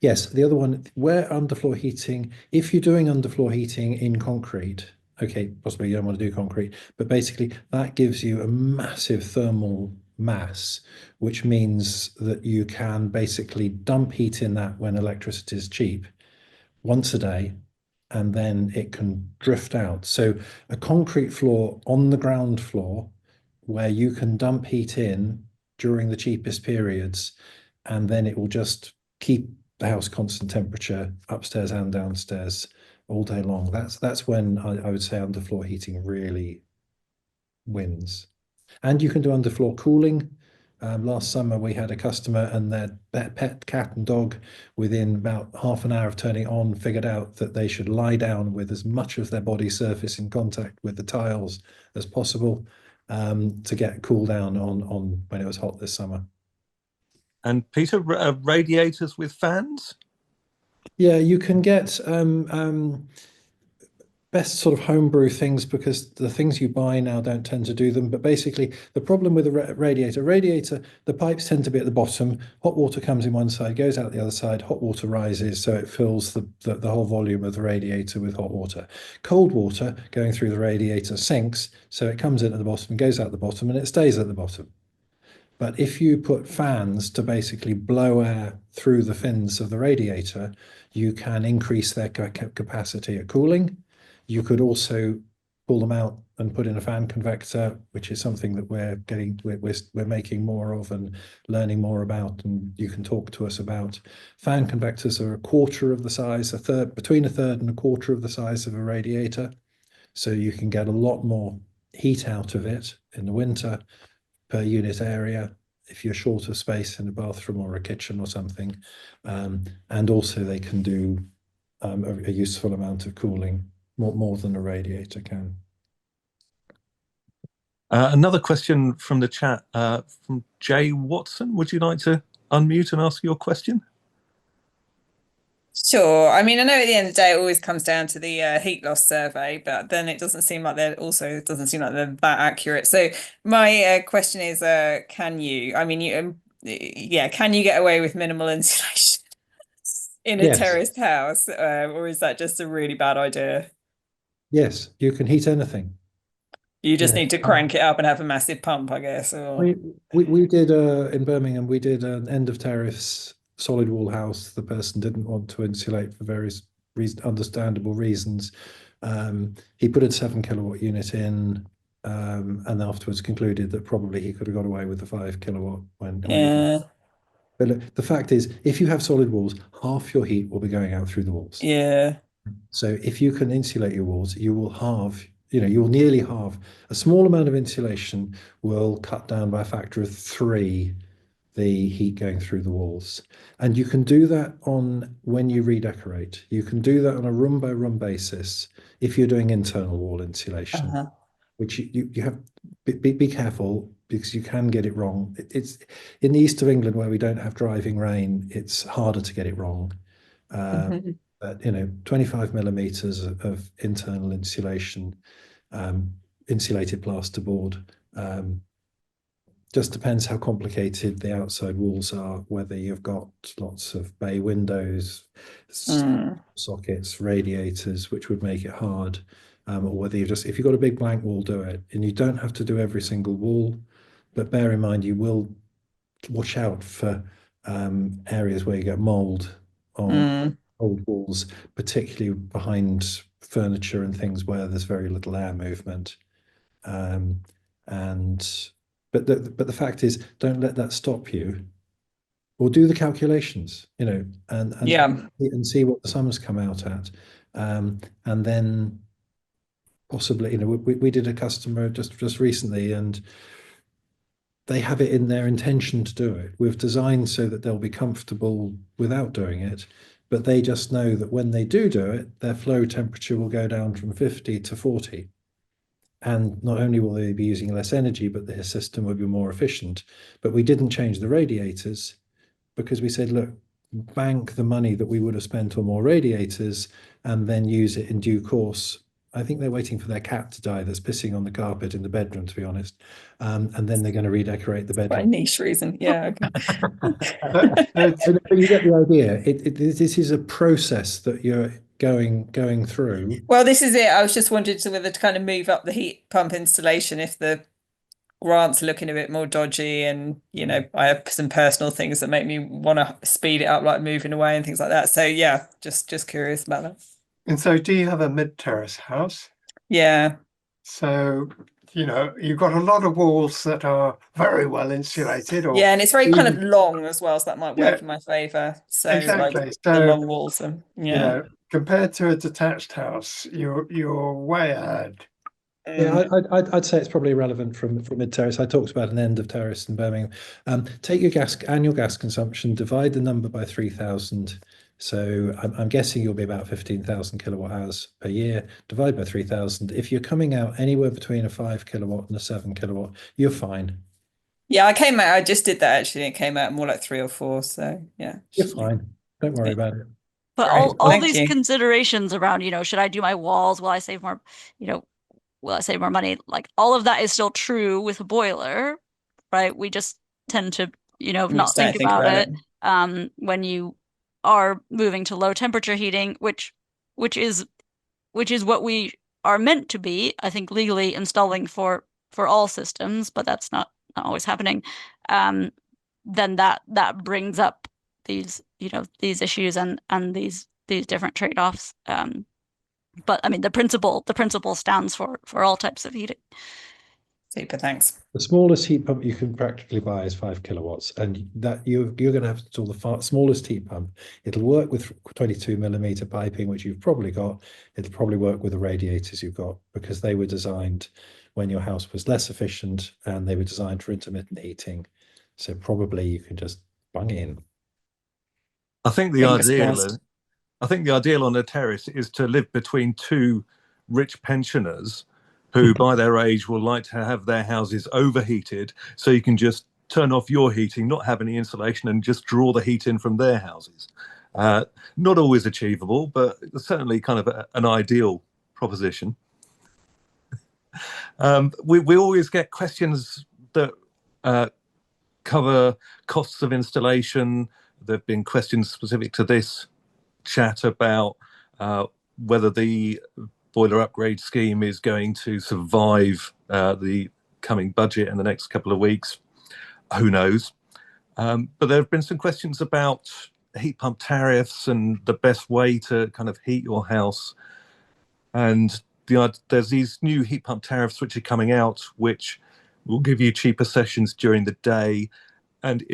yes, the other one, where underfloor heating, if you're doing underfloor heating in concrete, okay, possibly you don't want to do concrete, but basically that gives you a massive thermal mass, which means that you can basically dump heat in that when electricity is cheap once a day, and then it can drift out. So a concrete floor on the ground floor where you can dump heat in during the cheapest periods, and then it will just keep the house constant temperature upstairs and downstairs all day long. That's when I would say underfloor heating really wins. And you can do underfloor cooling. Last summer we had a customer and their pet cat and dog, within about half an hour of turning it on, figured out that they should lie down with as much of their body surface in contact with the tiles as possible, to get cool down on when it was hot this summer. And Peter, radiators with fans? Yeah, you can get best sort of homebrew things because the things you buy now don't tend to do them. But basically, the problem with a radiator, the pipes tend to be at the bottom. Hot water comes in one side, goes out the other side. Hot water rises, so it fills the whole volume of the radiator with hot water. Cold water going through the radiator sinks, so it comes in at the bottom, goes out the bottom, and it stays at the bottom. But if you put fans to basically blow air through the fins of the radiator, you can increase their capacity at cooling. You could also pull them out and put in a fan convector, which is something that we're making more of and learning more about, and you can talk to us about. Fan convectors are a quarter of the size, between a third and a quarter of the size of a radiator. So you can get a lot more heat out of it in the winter per unit area if you're short of space in a bathroom or a kitchen or something. And also they can do a useful amount of cooling, more than a radiator can. Another question from the chat from Jay Watson. Would you like to unmute and ask your question? Sure. I mean, I know at the end of the day, it always comes down to the heat loss survey, but then it doesn't seem like they're that accurate. So my question is, can you get away with minimal insulation in a terraced house, or is that just a really bad idea? Yes, you can heat anything. You just need to crank it up and have a massive pump, I guess. Or... We did in Birmingham, we did an end of terrace solid wall house. The person didn't want to insulate for various understandable reasons. He put a 7 kilowatt unit in, and afterwards concluded that probably he could have got away with the 5 kilowatt when but look, the fact is, if you have solid walls, half your heat will be going out through the walls. Yeah. So if you can insulate your walls, you will halve, you will nearly halve. A small amount of insulation will cut down by a factor of 3 the heat going through the walls. And you can do that when you redecorate. You can do that on a room by room basis if you're doing internal wall insulation, which you have be careful because you can get it wrong. It's in the east of England where we don't have driving rain, it's harder to get it wrong. But 25 millimeters of internal insulation, insulated plasterboard. Just depends how complicated the outside walls are, whether you've got lots of bay windows, sockets, radiators, which would make it hard, or whether if you've got a big blank wall, do it. And you don't have to do every single wall, but bear in mind, you will watch out for areas where you get mold on old walls, particularly behind furniture and things where there's very little air movement. But the fact is, don't let that stop you. Or do the calculations, and see what the sums come out at, and then possibly, we did a customer just recently, and they have it in their intention to do it. We've designed so that they'll be comfortable without doing it, but they just know that when they do it, their flow temperature will go down from 50 to 40. And not only will they be using less energy, but their system will be more efficient. But we didn't change the radiators because we said, look, bank the money that we would have spent on more radiators and then use it in due course. I think they're waiting for their cat to die that's pissing on the carpet in the bedroom, to be honest. And then they're going to redecorate the Quite a bedroom. niche reason. Yeah. But you get the idea. This is a process that you're going through. Well, this is it. I was just wondering whether to kind of move up the heat pump installation if the grant's looking a bit more dodgy, and I have some personal things that make me want to speed it up, like moving away and things like that. So yeah, just curious about that. And so do you have a mid-terrace house? Yeah. So, you've got a lot of walls that are very well insulated. Or Yeah, and it's very kind of long as well, so that might work in my favour. So exactly. like So, the long walls, and compared to a detached house, you're way ahead. Yeah, I'd say it's probably relevant from mid-terrace. I talked about an end of terrace in Birmingham. Take your annual gas consumption, divide the number by 3,000. So I'm guessing you'll be about 15,000 kilowatt hours per year. Divide by 3,000. If you're coming out anywhere between a 5 kilowatt and a 7 kilowatt, you're fine. Yeah, I just did that actually. It came out more like 3 or 4. So yeah, you're fine. Don't worry about it. But all these considerations around, should I do my walls? Will I save more? Will I save more money? Like all of that is still true with a boiler, right? We just tend to, not think about it. When you are moving to low temperature heating, which is what we are meant to be, I think, legally installing for all systems, but that's not always happening. Then that brings up these issues and these different trade-offs. But I mean, the principle stands for all types of heating. Super, thanks. The smallest heat pump you can practically buy is 5 kilowatts, and that you're going to have to install the smallest heat pump. It'll work with 22 millimeter piping, which you've probably got. It'll probably work with the radiators you've got, because they were designed when your house was less efficient, and they were designed for intermittent heating. So probably you can just bung in. I think the ideal on a terrace is to live between two rich pensioners who by their age will like to have their houses overheated, so you can just turn off your heating, not have any insulation, and just draw the heat in from their houses. Not always achievable, but certainly kind of an ideal proposition. We always get questions that cover costs of installation. There have been questions specific to this chat about whether the boiler upgrade scheme is going to survive the coming budget in the next couple of weeks. Who knows? But there have been some questions about heat pump tariffs and the best way to kind of heat your house. And there's these new heat pump tariffs which are coming out, which will give you cheaper sessions during the day. And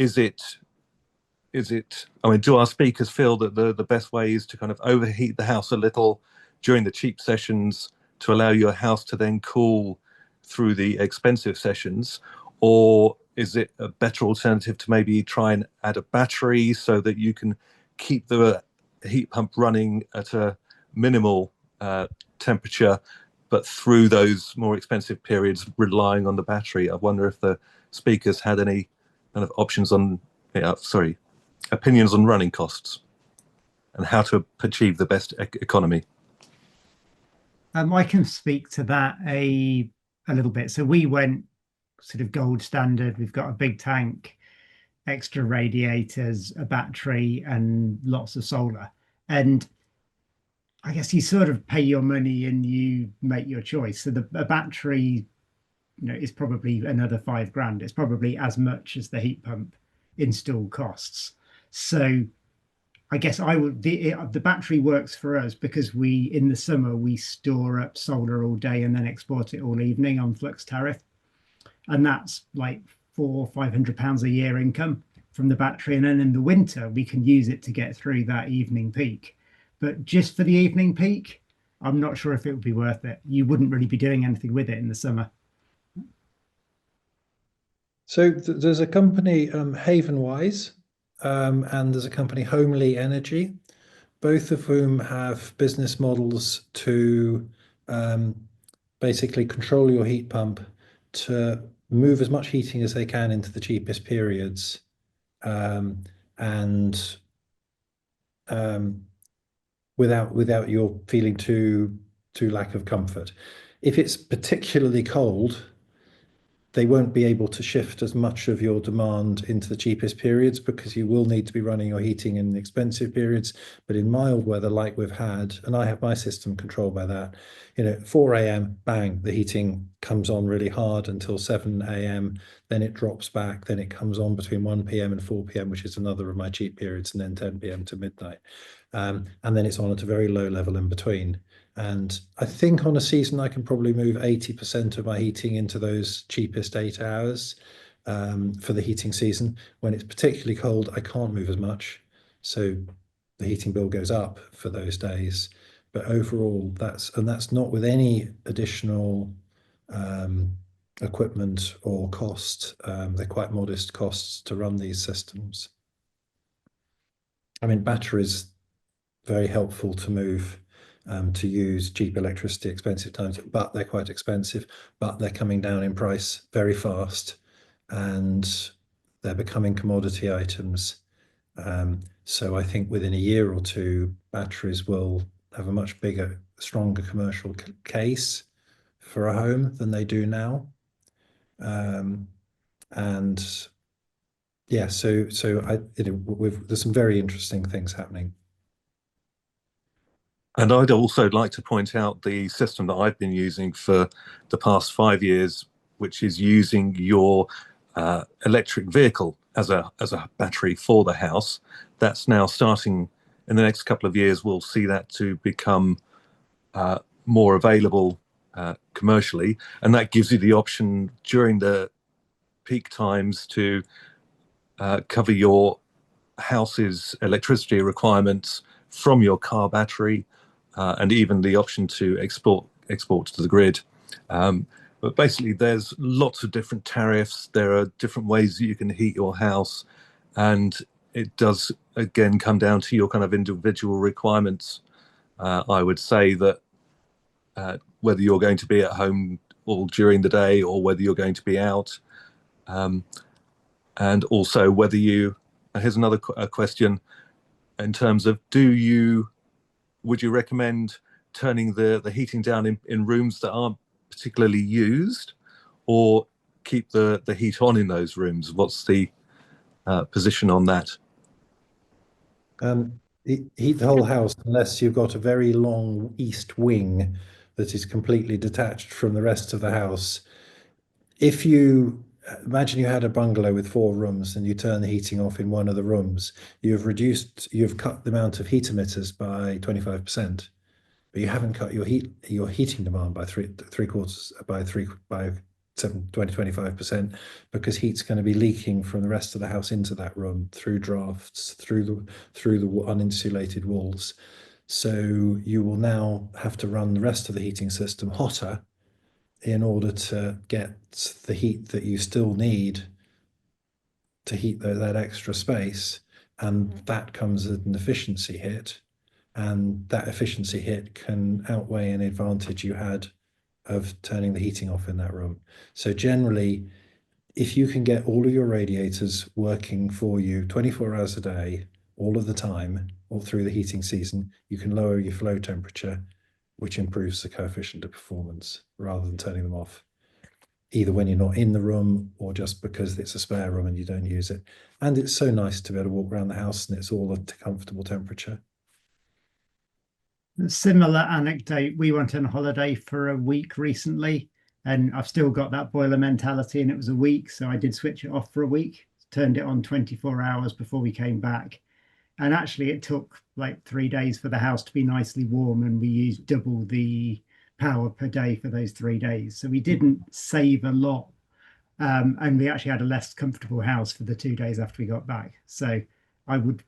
do our speakers feel that the best way is to kind of overheat the house a little during the cheap sessions to allow your house to then cool through the expensive sessions? Or is it a better alternative to maybe try and add a battery so that you can keep the heat pump running at a minimal temperature, but through those more expensive periods relying on the battery? I wonder if the speakers had any kind of opinions on running costs and how to achieve the best economy. I can speak to that a little bit. So we went sort of gold standard. We've got a big tank, extra radiators, a battery, and lots of solar. And I guess you sort of pay your money and you make your choice. So a battery, is probably another £5,000. It's probably as much as the heat pump install costs. So I guess the battery works for us because in the summer we store up solar all day and then export it all evening on flux tariff, and that's like £400-500 a year income from the battery. And then in the winter we can use it to get through that evening peak. But just for the evening peak, I'm not sure if it would be worth it. You wouldn't really be doing anything with it in the summer. So there's a company, Havenwise, and there's a company, Homely Energy, both of whom have business models to basically control your heat pump to move as much heating as they can into the cheapest periods, and without your feeling too lack of comfort. If it's particularly cold, they won't be able to shift as much of your demand into the cheapest periods because you will need to be running your heating in the expensive periods. But in mild weather like we've had, and I have my system controlled by that, 4 a.m, bang, the heating comes on really hard until 7 a.m, then it drops back, then it comes on between 1 p.m. and 4 p.m, which is another of my cheap periods, and then 10 p.m. to midnight. And then it's on at a very low level in between. And I think on a season, I can probably move 80% of my heating into those cheapest 8 hours for the heating season. When it's particularly cold, I can't move as much. So the heating bill goes up for those days. But overall, that's not with any additional equipment or cost. They're quite modest costs to run these systems. I mean, batteries, very helpful to move. To use cheap electricity, expensive times, but they're quite expensive, but they're coming down in price very fast, and they're becoming commodity items. So I think within a year or two, batteries will have a much bigger, stronger commercial case for a home than they do now. And yeah, so there's some very interesting things happening. And I'd also like to point out the system that I've been using for the past 5 years, which is using your electric vehicle as a battery for the house. That's now starting in the next couple of years. We'll see that to become more available commercially, and that gives you the option during the peak times to cover your house's electricity requirements from your car battery. And even the option to export to the grid. But basically, there's lots of different tariffs. There are different ways that you can heat your house. And it does, again, come down to your kind of individual requirements. I would say that whether you're going to be at home all during the day or whether you're going to be out. And also whether here's another question in terms of would you recommend turning the heating down in rooms that aren't particularly used, or keep the heat on in those rooms? What's the position on that? Heat the whole house unless you've got a very long east wing that is completely detached from the rest of the house. If you imagine you had a bungalow with 4 rooms and you turn the heating off in one of the rooms, you've cut the amount of heat emitters by 25%, but you haven't cut your heating demand by 25%, because heat's going to be leaking from the rest of the house into that room through drafts, through the uninsulated walls. So you will now have to run the rest of the heating system hotter in order to get the heat that you still need to heat that extra space, and that comes as an efficiency hit, and that efficiency hit can outweigh an advantage you had of turning the heating off in that room. So generally, if you can get all of your radiators working for you 24 hours a day, all of the time, all through the heating season, you can lower your flow temperature, which improves the coefficient of performance, rather than turning them off, either when you're not in the room or just because it's a spare room and you don't use it. And it's so nice to be able to walk around the house and it's all at a comfortable temperature. A similar anecdote, we went on holiday for a week recently, and I've still got that boiler mentality, and it was a week, so I did switch it off for a week, turned it on 24 hours before we came back. And actually it took like 3 days for the house to be nicely warm, and we used double the power per day for those 3 days. So we didn't save a lot. And we actually had a less comfortable house for the 2 days after we got back. So I would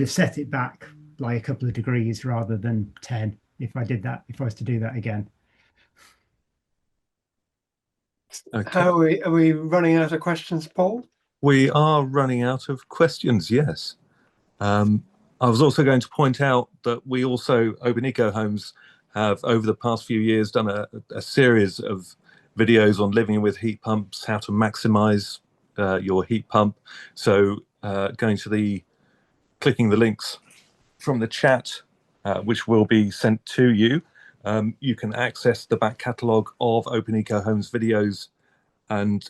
have set it back like a couple of degrees rather than 10. if I did that, if I was to do that again. Okay. How are we running out of questions, Paul? We are running out of questions, yes. I was also going to point out that we also, Open Eco Homes, have over the past few years done a series of videos on living with heat pumps, how to maximize your heat pump. So clicking the links from the chat, which will be sent to you, you can access the back catalogue of Open Eco Homes videos and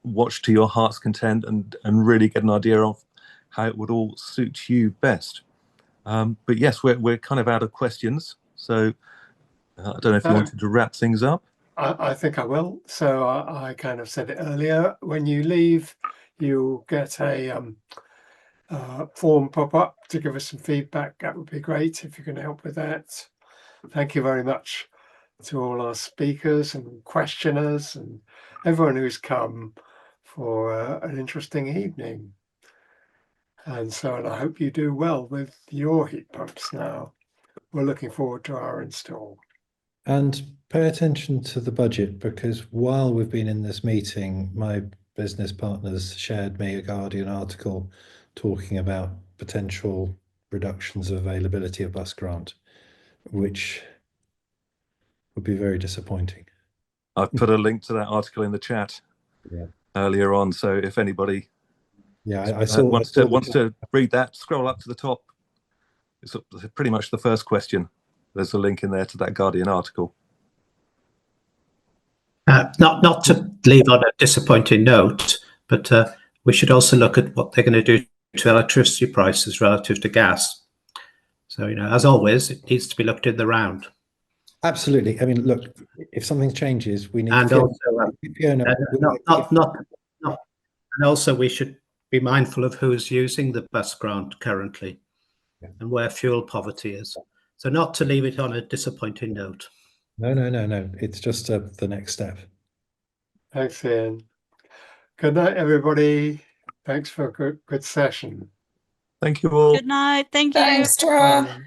watch to your heart's content and really get an idea of how it would all suit you best. But yes, we're kind of out of questions, so I don't know if you wanted to wrap things up. I think I will. So I kind of said it earlier. When you leave, you'll get a form pop up to give us some feedback. That would be great if you can help with that. Thank you very much to all our speakers and questioners and everyone who's come for an interesting evening. And I hope you do well with your heat pumps now. We're looking forward to our install. And pay attention to the budget, because while we've been in this meeting, my business partners shared me a Guardian article talking about potential reductions of availability of bus grant, which would be very disappointing. I've put a link to that article in the chat earlier on, so if anybody wants to read that, scroll up to the top. It's pretty much the first question. There's a link in there to that Guardian article. Not to leave on a disappointing note, but we should also look at what they're going to do to electricity prices relative to gas. So, as always, it needs to be looked in the round. Absolutely. I mean, look, if something changes, we need and to. Also, Fiona, and also we should be mindful of who's using the bus grant currently and where fuel poverty is. So not to leave it on a disappointing note. No. It's just the next step. Thanks, Ian. Good night, everybody. Thanks for a good session. Thank you all. Good night. Thank you. Thanks, Tara. Bye.